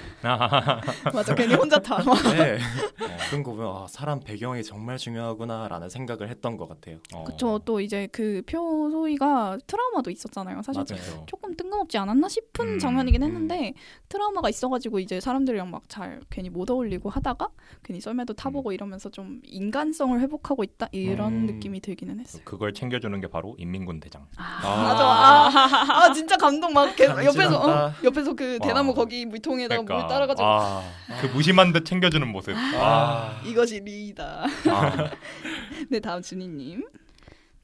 맞아, 괜히 혼자 타. 네. 그런 거 보면 사람 배경이 정말 중요하구나라는 생각을 했던 것 같아요. 그렇죠. 또 이제 그 표소희가 트라우마도 있었잖아요. 사실 맞아요. 조금 뜬금없지 않았나 싶은 장면이긴 했는데 트라우마가 있어가지고 이제 사람들이랑 막 잘 괜히 못 어울리고 하다가 괜히 썰매도 타보고 이러면서 좀 인간성을 회복하고 있다 이런 느낌이 들기는 했어요. 그걸 챙겨주는 게 바로 인민군 대장. 맞아. 진짜 감동 막 옆에서 그 대나무 거기 물통에다가 물 따라가지고 그 무심한 듯 챙겨주는 모습. 이것이 리이다. 네, 다음 준희님.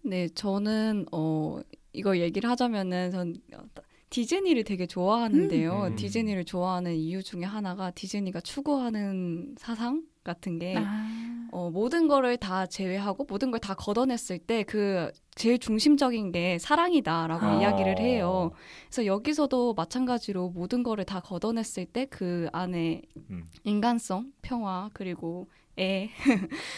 네, 저는 이거 얘기를 하자면은 전 디즈니를 되게 좋아하는데요. 디즈니를 좋아하는 이유 중에 하나가 디즈니가 추구하는 사상 같은 게 모든 거를 다 제외하고 모든 걸 다 걷어냈을 때 그 제일 중심적인 게 사랑이다라고 이야기를 해요. 그래서 여기서도 마찬가지로 모든 거를 다 걷어냈을 때 그 안에 인간성, 평화 그리고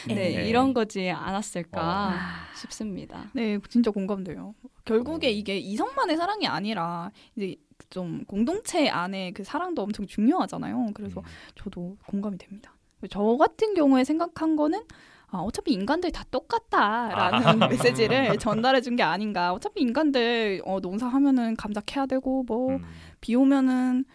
이런 거지 않았을까 싶습니다. 네, 진짜 공감돼요. 결국에 이게 이성만의 사랑이 아니라 이제 좀 공동체 안에 그 사랑도 엄청 중요하잖아요. 그래서 저도 공감이 됩니다. 저 같은 경우에 생각한 거는 어차피 인간들 다 똑같다라는 메시지를 전달해 준 게 아닌가. 어차피 인간들 농사하면은 감자 캐야 되고 뭐 비 오면은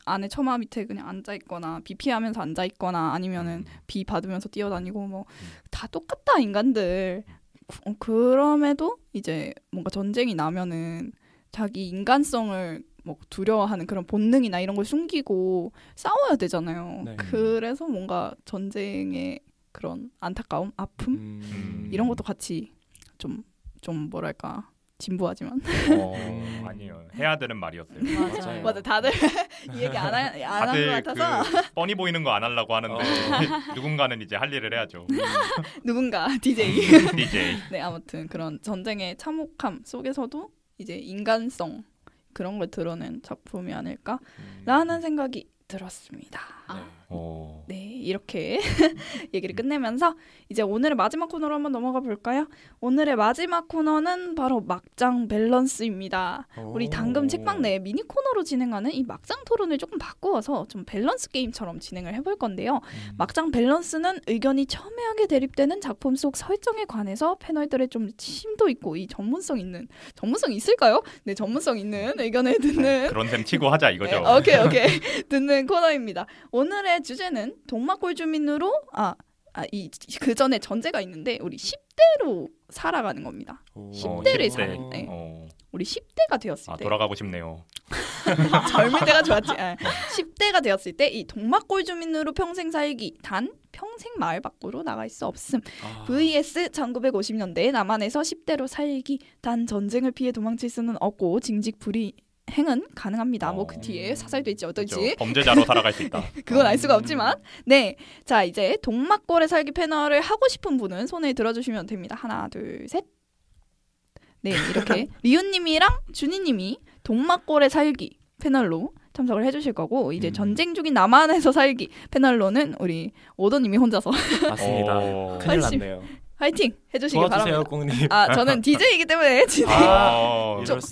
안에 처마 밑에 그냥 앉아 있거나 비 피하면서 앉아 있거나 아니면은 비 받으면서 뛰어다니고 뭐 다 똑같다 인간들. 그럼에도 이제 뭔가 전쟁이 나면은 자기 인간성을 뭐 두려워하는 그런 본능이나 이런 걸 숨기고 싸워야 되잖아요. 네. 그래서 뭔가 전쟁의 그런 안타까움, 아픔 이런 것도 같이 좀 뭐랄까 진부하지만 아니에요. 해야 되는 말이었어요. 맞아. 다들 이 얘기 안 하는 것 같아서 뻔히 보이는 거 안 하려고 하는데 누군가는 이제 할 일을 해야죠. 누군가 DJ. 네, 아무튼 그런 전쟁의 참혹함 속에서도 이제 인간성 그런 걸 드러낸 작품이 아닐까라는 생각이 들었습니다. 네, 이렇게 얘기를 끝내면서 이제 오늘의 마지막 코너로 한번 넘어가 볼까요? 오늘의 마지막 코너는 바로 막장 밸런스입니다. 우리 당금 책방 내 미니 코너로 진행하는 이 막장 토론을 조금 바꾸어서 좀 밸런스 게임처럼 진행을 해볼 건데요. 막장 밸런스는 의견이 첨예하게 대립되는 작품 속 설정에 관해서 패널들의 좀 심도 있고 이 전문성 있을까요? 네, 전문성 있는 의견을 듣는 그런 셈 치고 하자 이거죠. 네, 오케이 듣는 코너입니다. 오늘의 주제는 동막골 주민으로 그 전에 전제가 있는데 우리 10대로 살아가는 겁니다. 10대를 사는 우리 10대가 되었을 때 돌아가고 싶네요. 젊을 때가 좋았지. 10대가 되었을 때 이 동막골 주민으로 평생 살기 단 평생 마을 밖으로 나갈 수 없음. vs 1950년대 남한에서 10대로 살기 단 전쟁을 피해 도망칠 수는 없고 징직 불이행은 가능합니다. 뭐 그 뒤에 사살도 있지 어떨지. 그렇죠. 범죄자로 살아갈 수 있다. 그건 알 수가 없지만. 네, 자 이제 동막골에 살기 패널을 하고 싶은 분은 손을 들어주시면 됩니다. 하나 둘 셋. 네, 이렇게 리우님이랑 준이님이 동막골에 살기 패널로 참석을 해주실 거고 이제 전쟁 중인 남한에서 살기 패널로는 우리 오더님이 혼자서 맞습니다. 큰일 났네요. 화이팅 해주시기 도와주세요, 바랍니다. 꽁님. 저는 DJ이기 때문에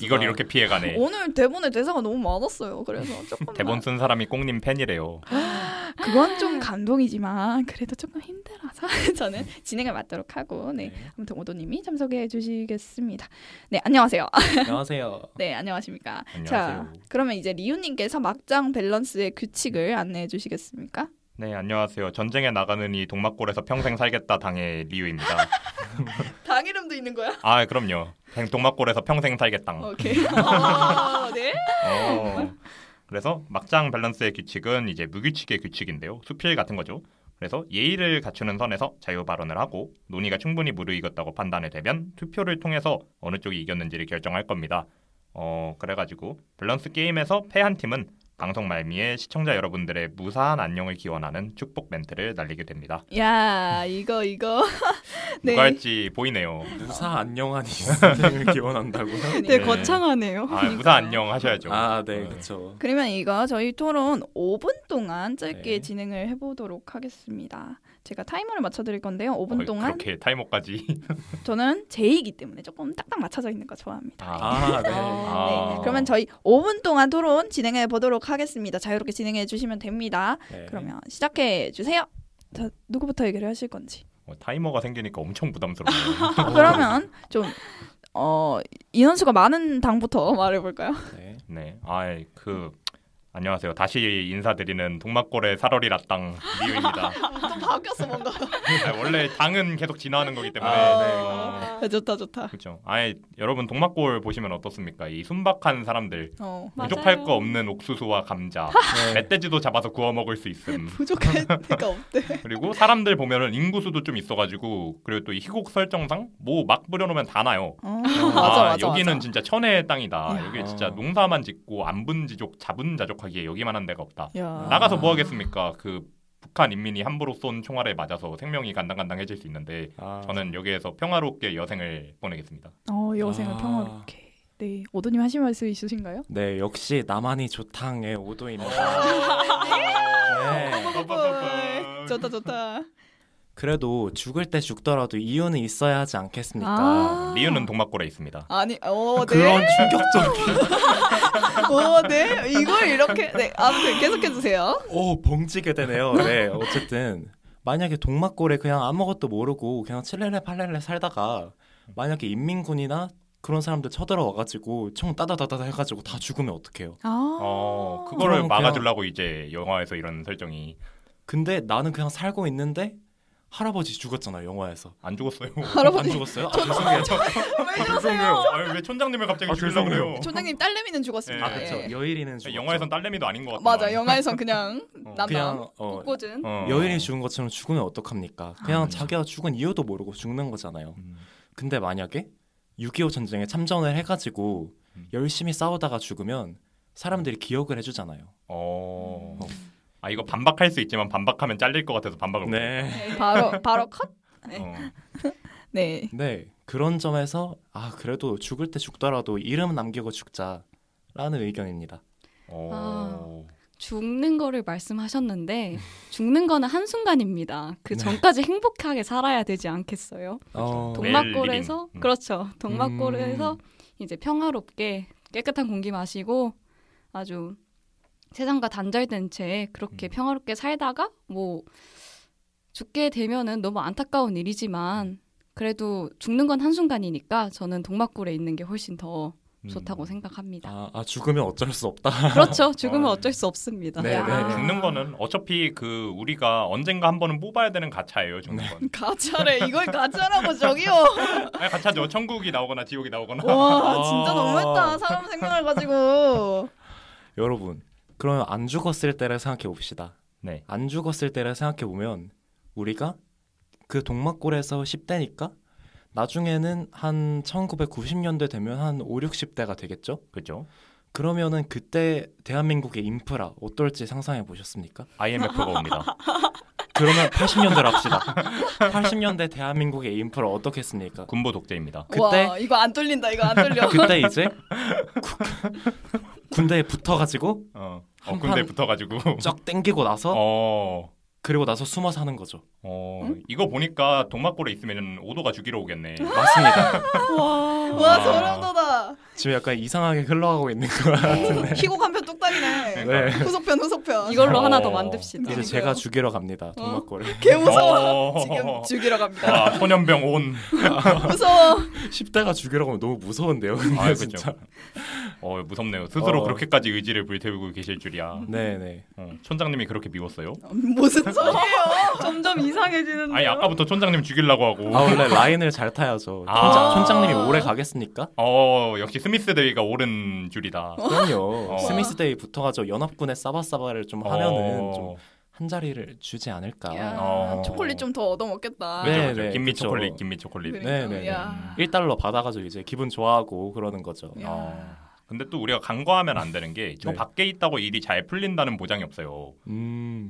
이걸 이렇게 피해가네. 오늘 대본에 대사가 너무 많았어요. 그래서 조금 대본 쓴 사람이 꽁님 팬이래요. 그건 좀 감동이지만 그래도 조금 힘들어서 저는 진행을 맡도록 하고 네, 아무튼 오도님이 참석해 주시겠습니다. 네, 안녕하세요. 안녕하세요. 네, 안녕하십니까. 안녕하세요. 자, 그러면 이제 리우님께서 막장 밸런스의 규칙을 안내해 주시겠습니까? 네, 안녕하세요. 전쟁에 나가는 이 동막골에서 평생 살겠다 당의 리우입니다. 당 이름도 있는 거야? 그럼요. 동막골에서 평생 살겠다. 오케이. 네. 그래서 막장 밸런스의 규칙은 이제 무규칙의 규칙인데요. 수필 같은 거죠. 그래서 예의를 갖추는 선에서 자유 발언을 하고 논의가 충분히 무르익었다고 판단이 되면 투표를 통해서 어느 쪽이 이겼는지를 결정할 겁니다. 그래가지고 밸런스 게임에서 패한 팀은 방송 말미에 시청자 여러분들의 무사한 안녕을 기원하는 축복 멘트를 날리게 됩니다. 야, 이거 네. 누가 할지 보이네요. 무사 안녕한 인생을 기원한다고요? 되게 거창하네요. 무사 안녕 하셔야죠. 네, 그렇죠. 그러면 이거 저희 토론 5분 동안 짧게 진행을 해보도록 하겠습니다. 제가 타이머를 맞춰드릴 건데요. 5분 동안. 그렇게 타이머까지. 저는 제이기 때문에 조금 딱딱 맞춰져 있는 거 좋아합니다. 네. 그러면 저희 5분 동안 토론 진행해 보도록 하겠습니다. 자유롭게 진행해 주시면 됩니다. 네. 그러면 시작해 주세요. 자, 누구부터 얘기를 하실 건지. 타이머가 생기니까 엄청 부담스럽네요. 그러면 좀 인원수가 많은 당부터 말해볼까요? 네. 안녕하세요. 다시 인사드리는 동막골의 살얼이 라땅 리우입니다. 바뀌었어 뭔가. 원래 당은 계속 진화하는 거기 때문에. 좋다. 그렇죠. 여러분 동막골 보시면 어떻습니까? 이 순박한 사람들, 부족할 맞아요. 거 없는 옥수수와 감자, 멧돼지도 잡아서 구워 먹을 수 있음. 부족할 데가 없대. 그리고 사람들 보면은 인구수도 좀 있어가지고 그리고 또 이 희곡 설정상 뭐 막 뿌려놓으면 다 나요. 맞아. 여기는 진짜 천혜의 땅이다. 야. 여기 진짜 농사만 짓고 안분지족, 자분자족하기에 여기만한 데가 없다. 야. 나가서 뭐 하겠습니까? 그 북한 인민이 함부로 쏜 총알에 맞아서 생명이 간당간당해질 수 있는데 저는 여기에서 평화롭게 여생을 보내겠습니다. 여생을 평화롭게. 네, 오도님 하실 말씀 있으신가요? 네, 역시 나만이 좋탕의 오도입니다. 좋다. 그래도 죽을 때 죽더라도 이유는 있어야 하지 않겠습니까? 리우는 동막골에 있습니다. 아니, 그런 충격적인. 네, 이걸 이렇게. 네, 아무튼 계속해 주세요. 벙찌게 되네요. 네, 어쨌든 만약에 동막골에 그냥 아무것도 모르고 그냥 칠레레 팔레레 살다가 만약에 인민군이나 그런 사람들 쳐들어와가지고 총 따다다다 해가지고 다 죽으면 어떡해요? 그거를 막아주려고 이제 영화에서 이런 설정이. 근데 나는 그냥 살고 있는데 할아버지 죽었잖아요, 영화에서. 안 죽었어요. 안 죽었어요? 죄송해요. 왜 촌장님을 갑자기 죽이려고 그래요? 촌장님 딸내미는 죽었습니다. 그렇죠. 여일이는 죽었죠. 영화에선 딸내미도 아닌 것 같아요. 맞아, 영화에선 그냥 그냥 꽃꽂은. 여일이 죽은 것처럼 죽으면 어떡합니까? 그냥 자기가 죽은 이유도 모르고 죽는 거잖아요. 근데 만약에 6.25 전쟁에 참전을 해가지고 열심히 싸우다가 죽으면 사람들이 기억을 해주잖아요. 이거 반박할 수 있지만 반박하면 잘릴 것 같아서 반박을 네. 바로 컷? 네. 네. 그런 점에서 그래도 죽을 때 죽더라도 이름 남기고 죽자라는 의견입니다. 죽는 거를 말씀하셨는데 죽는 거는 한순간입니다. 그 전까지 행복하게 살아야 되지 않겠어요? 동막골에서 그렇죠. 동막골에서 이제 평화롭게 깨끗한 공기 마시고 아주 세상과 단절된 채 그렇게 평화롭게 살다가 뭐 죽게 되면은 너무 안타까운 일이지만 그래도 죽는 건 한순간이니까 저는 동막골에 있는 게 훨씬 더 좋다고 생각합니다. 죽으면 어쩔 수 없다. 그렇죠. 죽으면 어쩔 수 없습니다. 네, 죽는 거는 어차피 그 우리가 언젠가 한 번은 뽑아야 되는 가차예요. 죽는 건. 가차래. 이걸 가차라고 저기요. 아니, 가차죠. 천국이 나오거나 지옥이 나오거나. 와 진짜 너무했다. 사람 생명을 가지고. 여러분 그러면 안 죽었을 때를 생각해 봅시다. 네. 안 죽었을 때를 생각해 보면 우리가 그 동막골에서 10대니까 나중에는 한 1990년대 되면 한 5, 60대가 되겠죠? 그렇죠. 그러면은 그때 대한민국의 인프라 어떨지 상상해 보셨습니까? IMF가 옵니다. 그러면 80년대로 합시다. 80년대 대한민국의 인프라 어떻겠습니까? 군부 독재입니다. 그때 와, 이거 안 뚫린다. 이거 안 뚫려. 그때 이제 군대에 붙어가지고 군대에 붙어가지고 쫙 땡기고 나서 그리고 나서 숨어서 하는 거죠. 이거 보니까 동막골에 있으면 오도가 죽이러 오겠네. 맞습니다. 와 소름 돋아. 지금 약간 이상하게 흘러가고 있는 것 같은데. 희곡 한 편 뚝딱이네. 네. 후속편. 이걸로 하나 더 만듭시다. 이제 제가 죽이러 갑니다. 동막골을. 개 무서워. 지금 죽이러 갑니다. 소년병 온. 무서워. 10대가 죽이러 가면 너무 무서운데요. 근데 진짜. 무섭네요. 스스로 그렇게까지 의지를 불태우고 계실 줄이야. 네네. 촌장님이 그렇게 미웠어요? 무슨 소리예요? 점점 이상해지는데요. 아니 아까부터 촌장님 죽이려고 하고. 원래 라인을 잘 타야죠. 촌장님이 오래 가겠습니까? 역시 스미스 데이가 옳은 줄이다. 그럼요. 스미스 데이 붙어가지고 연합군의 싸바싸바를 좀 하면은 좀 한 자리를 주지 않을까. 초콜릿 좀 더 얻어먹겠다. 네, 김미 초콜릿. 네네. 1달러 받아가지고 이제 기분 좋아하고 그러는 거죠. 근데 또 우리가 간과하면 안 되는 게 저 밖에 있다고 일이 잘 풀린다는 보장이 없어요.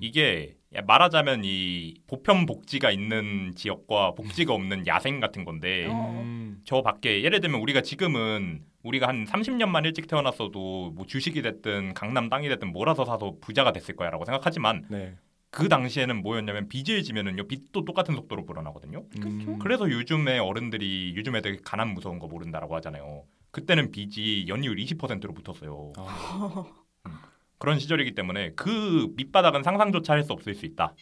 이게 말하자면 이 보편 복지가 있는 지역과 복지가 없는 야생 같은 건데 저 밖에 예를 들면 우리가 지금은 우리가 한 30년만 일찍 태어났어도 뭐 주식이 됐든 강남 땅이 됐든 몰아서 사서 부자가 됐을 거야라고 생각하지만 그 당시에는 뭐였냐면 빚을 지면은요 빚도 똑같은 속도로 불어나거든요. 그래서 요즘에 어른들이 요즘 애들 가난 무서운 거 모른다라고 하잖아요. 그때는 빚이 연이율 20%로 붙었어요. 그런 시절이기 때문에 그 밑바닥은 상상조차 할 수 없을 수 있다로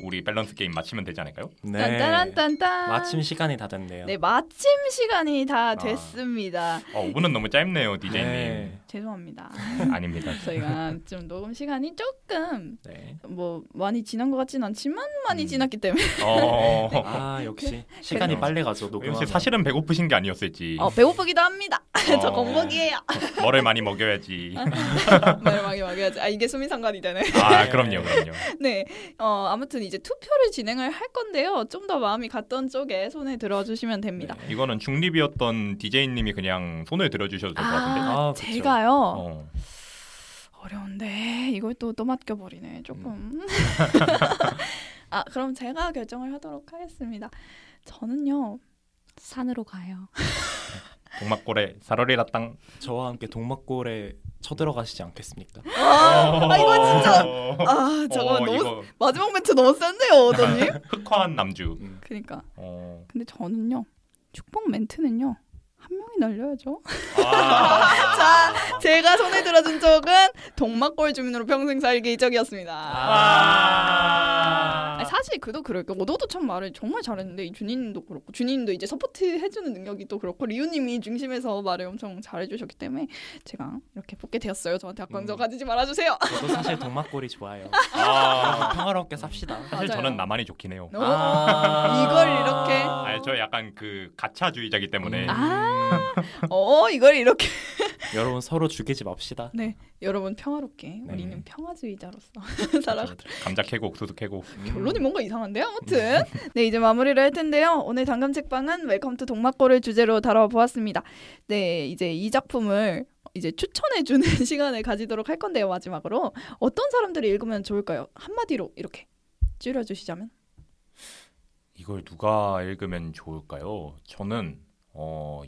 우리 밸런스 게임 마치면 되지 않을까요? 네. 딴딴딴딴. 마침 시간이 다 됐네요. 네, 마침 시간이 다 됐습니다. 5분은 너무 짧네요, DJ님. 네. 죄송합니다. 아닙니다. 저희가 좀 녹음 시간이 조금 뭐 많이 지난 것 같진 않지만 많이 지났기 때문에. 역시 시간이 빨리 가죠. 혹시 사실은 배고프신 게 아니었을지. 배고프기도 합니다. 저 공복이에요. 뭐를 많이 먹여야지. 뭐를 많이 먹여야지. 이게 수미상관이 되네. 그럼요. 네. 아무튼 이제 투표를 진행을 할 건데요. 좀 더 마음이 갔던 쪽에 손을 들어주시면 됩니다. 네. 이거는 중립이었던 DJ님이 그냥 손을 들어주셔도 될 것 같은데. 제가요. 어려운데 이걸 또 맡겨버리네 조금. 그럼 제가 결정을 하도록 하겠습니다. 저는요 산으로 가요. 동막골에 사러리라 땅. 저와 함께 동막골에 쳐들어가시지 않겠습니까? 이거 진짜 저거 너무 이거... 마지막 멘트 너무 센데요, 어머님. 흑화한 남주. 그러니까. 근데 저는요 축복 멘트는요 한 명이 날려야죠. 자, 제가 손에 들어준 쪽은 동막골 주민으로 평생 살기 이적이었습니다. 사실 그도 그럴게요. 오도도 참 말을 정말 잘했는데 이 준이님도 그렇고 준이님도 이제 서포트 해주는 능력이 또 그렇고 리우님이 중심에서 말을 엄청 잘해주셨기 때문에 제가 이렇게 뽑게 되었어요. 저한테 악광저 가지지 말아주세요. 저도 사실 동막골이 좋아요. 평화롭게 삽시다. 사실 맞아요. 저는 나만이 좋긴 해요. 이걸 이렇게 저 약간 그 가차주의자기 때문에 이걸 이렇게 여러분 서로 죽이지 맙시다. 네, 여러분 평화롭게 우리는 평화주의자로서 살아. 감자 캐고 옥수수 캐고. 결론이 뭔가 이상한데요. 아무튼 네 이제 마무리를 할 텐데요. 오늘 당금 책방은 웰컴 투 동막골을 주제로 다뤄보았습니다. 네 이제 이 작품을 이제 추천해주는 시간을 가지도록 할 건데요. 마지막으로 어떤 사람들이 읽으면 좋을까요? 한마디로 이렇게 줄여주시자면. 이걸 누가 읽으면 좋을까요? 저는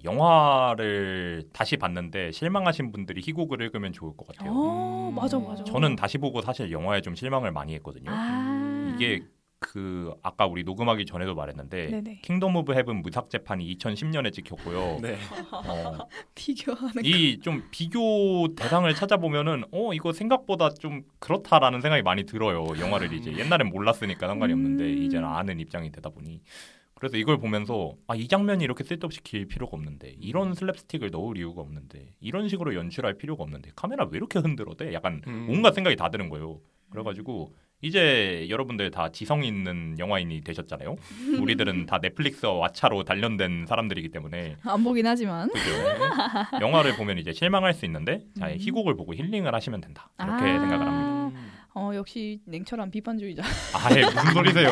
영화를 다시 봤는데 실망하신 분들이 희곡을 읽으면 좋을 것 같아요. 맞아. 저는 다시 보고 사실 영화에 좀 실망을 많이 했거든요. 이게 그 아까 우리 녹음하기 전에도 말했는데 네네. 킹덤 오브 헤븐 무삭 재판이 2010년에 찍혔고요. 네. 비교하는 이 좀 비교 대상을 찾아보면은 이거 생각보다 좀 그렇다라는 생각이 많이 들어요. 영화를 이제 옛날엔 몰랐으니까 상관이 없는데 이제는 아는 입장이 되다 보니 그래서 이걸 보면서 이 장면이 이렇게 쓸데없이 길 필요가 없는데, 이런 슬랩스틱을 넣을 이유가 없는데, 이런 식으로 연출할 필요가 없는데 카메라 왜 이렇게 흔들어대? 약간 온갖 생각이 다 드는 거예요. 그래가지고 이제 여러분들 다 지성 있는 영화인이 되셨잖아요. 우리들은 다 넷플릭스와 왓챠로 단련된 사람들이기 때문에 안 보긴 하지만 그죠? 영화를 보면 이제 실망할 수 있는데 자, 희곡을 보고 힐링을 하시면 된다. 이렇게 생각을 합니다. 역시 냉철한 비판주의자. 무슨 소리세요?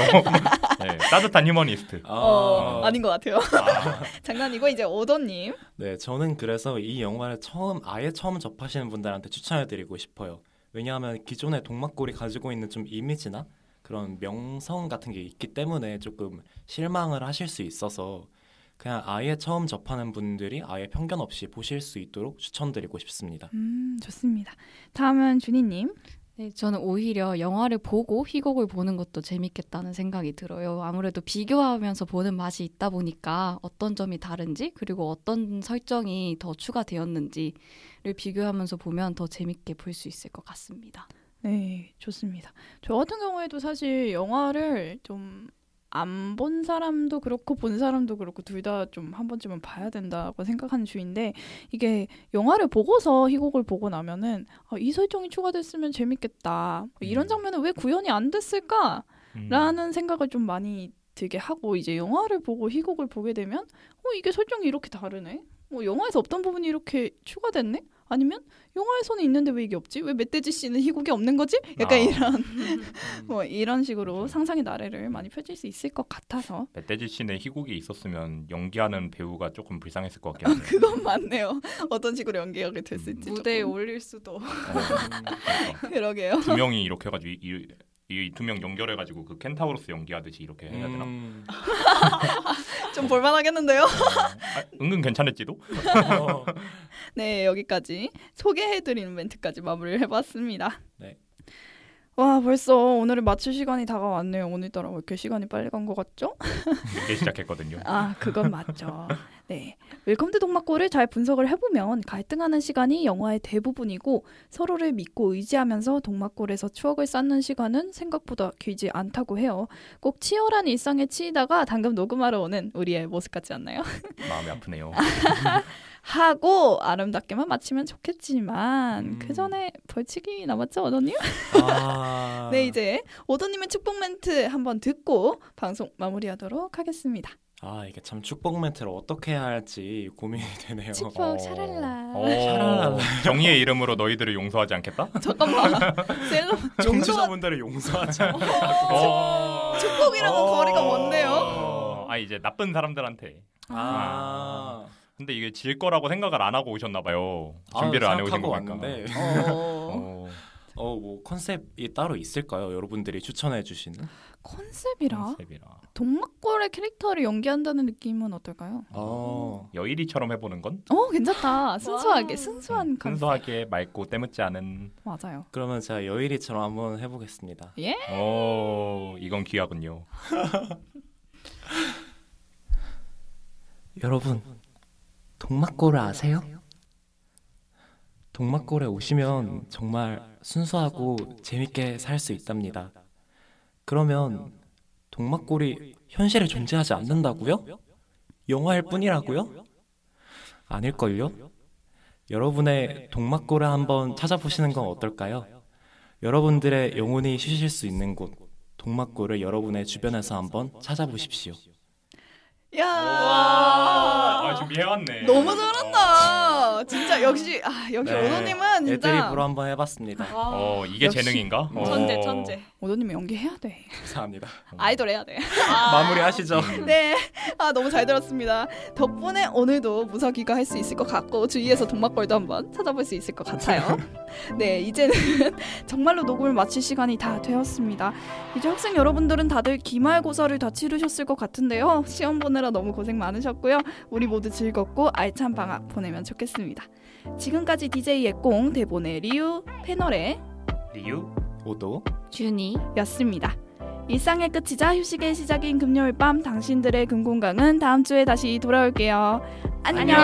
네, 따뜻한 휴머니스트. 아닌 것 같아요. 장난이고 이제 오더님. 네, 저는 그래서 이 영화를 아예 처음 접하시는 분들한테 추천해드리고 싶어요. 왜냐하면 기존의 동막골이 가지고 있는 좀 이미지나 그런 명성 같은 게 있기 때문에 조금 실망을 하실 수 있어서 그냥 아예 처음 접하는 분들이 아예 편견 없이 보실 수 있도록 추천드리고 싶습니다. 좋습니다. 다음은 준희님. 네, 저는 오히려 영화를 보고 희곡을 보는 것도 재밌겠다는 생각이 들어요. 아무래도 비교하면서 보는 맛이 있다 보니까 어떤 점이 다른지 그리고 어떤 설정이 더 추가되었는지를 비교하면서 보면 더 재밌게 볼 수 있을 것 같습니다. 네, 좋습니다. 저 같은 경우에도 사실 영화를 좀 안 본 사람도 그렇고 본 사람도 그렇고 둘 다 좀 한 번쯤은 봐야 된다고 생각하는 주인데, 이게 영화를 보고서 희곡을 보고 나면은 이 설정이 추가됐으면 재밌겠다, 이런 장면은 왜 구현이 안 됐을까? 라는 생각을 좀 많이 들게 하고, 이제 영화를 보고 희곡을 보게 되면 이게 설정이 이렇게 다르네? 영화에서 없던 부분이 이렇게 추가됐네? 아니면 영화에서는 있는데 왜 이게 없지? 왜 멧돼지 씨는 희곡이 없는 거지? 약간 이런 이런 식으로 상상의 나래를 많이 펼칠 수 있을 것 같아서. 멧돼지 씨는 희곡이 있었으면 연기하는 배우가 조금 불쌍했을 것 같긴 한데. 그건 맞네요. 어떤 식으로 연기하게 됐을지 무대에 올릴 수도. 그러게요. 두 명이 이렇게 해가지고 이 두 명 연결해가지고 그 켄타우로스 연기하듯이 이렇게 해야 되나? 좀 볼만하겠는데요? 은근 괜찮을지도? 네, 여기까지 소개해드리는 멘트까지 마무리를 해봤습니다. 네. 와, 벌써 오늘을 마칠 시간이 다가왔네요. 오늘따라 왜 이렇게 시간이 빨리 간 것 같죠? 늦게 시작했거든요. 그건 맞죠. 네, 웰컴 투 동막골을 잘 분석을 해보면 갈등하는 시간이 영화의 대부분이고, 서로를 믿고 의지하면서 동막골에서 추억을 쌓는 시간은 생각보다 길지 않다고 해요. 꼭 치열한 일상에 치이다가 방금 녹음하러 오는 우리의 모습 같지 않나요? 마음이 아프네요. 하고 아름답게만 마치면 좋겠지만 그 전에 벌칙이 남았죠, 오더님? 네, 이제 오더님의 축복 멘트 한번 듣고 방송 마무리하도록 하겠습니다. 이게 참 축복 멘트를 어떻게 해야 할지 고민이 되네요. 축복 샤랄라. 샤랄라. 정의의 이름으로 너희들을 용서하지 않겠다? 잠깐만. 정치자분들을 용서하자. 축복이랑은 거리가 먼데요. 이제 나쁜 사람들한테. 근데 이게 질 거라고 생각을 안 하고 오셨나 봐요. 준비를 안 해오신 거 보니까. 뭐 컨셉이 따로 있을까요? 여러분들이 추천해 주시는? 컨셉이라? 동막골의 캐릭터를 연기한다는 느낌은 어떨까요? 여일이처럼 해보는 건? 괜찮다. 순수하게, 순수한 컨셉. 순수하게 맑고 때묻지 않은. 맞아요. 그러면 제가 여일이처럼 한번 해보겠습니다. 예? 이건 귀하군요. 여러분, 동막골을 아세요? 동막골에 오시면 정말 순수하고 재밌게 살 수 있답니다. 그러면 동막골이 현실에 존재하지 않는다고요? 영화일 뿐이라고요? 아닐걸요? 여러분의 동막골을 한번 찾아보시는 건 어떨까요? 여러분들의 영혼이 쉬실 수 있는 곳, 동막골을 여러분의 주변에서 한번 찾아보십시오. 야, 준비해왔네. 너무 잘한다. 진짜 역시 오더님은 진짜 애드립으로 한번 해봤습니다. 이게 재능인가? 천재. 오더님은 연기해야 돼. 감사합니다. 아이돌 해야 돼. 마무리하시죠. 네, 너무 잘 들었습니다. 덕분에 오늘도 무사귀가 할 수 있을 것 같고 주위에서 동막골도 한번 찾아볼 수 있을 것 같아요. 네, 이제는 정말로 녹음을 마칠 시간이 다 되었습니다. 이제 학생 여러분들은 다들 기말고사를 다 치르셨을 것 같은데요. 시험 보느라 너무 고생 많으셨고요. 우리 모두 즐겁고 알찬 방학 보내면 좋겠습니다. 지금까지 DJ 예꽁, 대본의 리우, 패널의 리우, 오도, 준이였습니다. 일상의 끝이자 휴식의 시작인 금요일 밤 당신들의 금공강은 다음 주에 다시 돌아올게요. 안녕.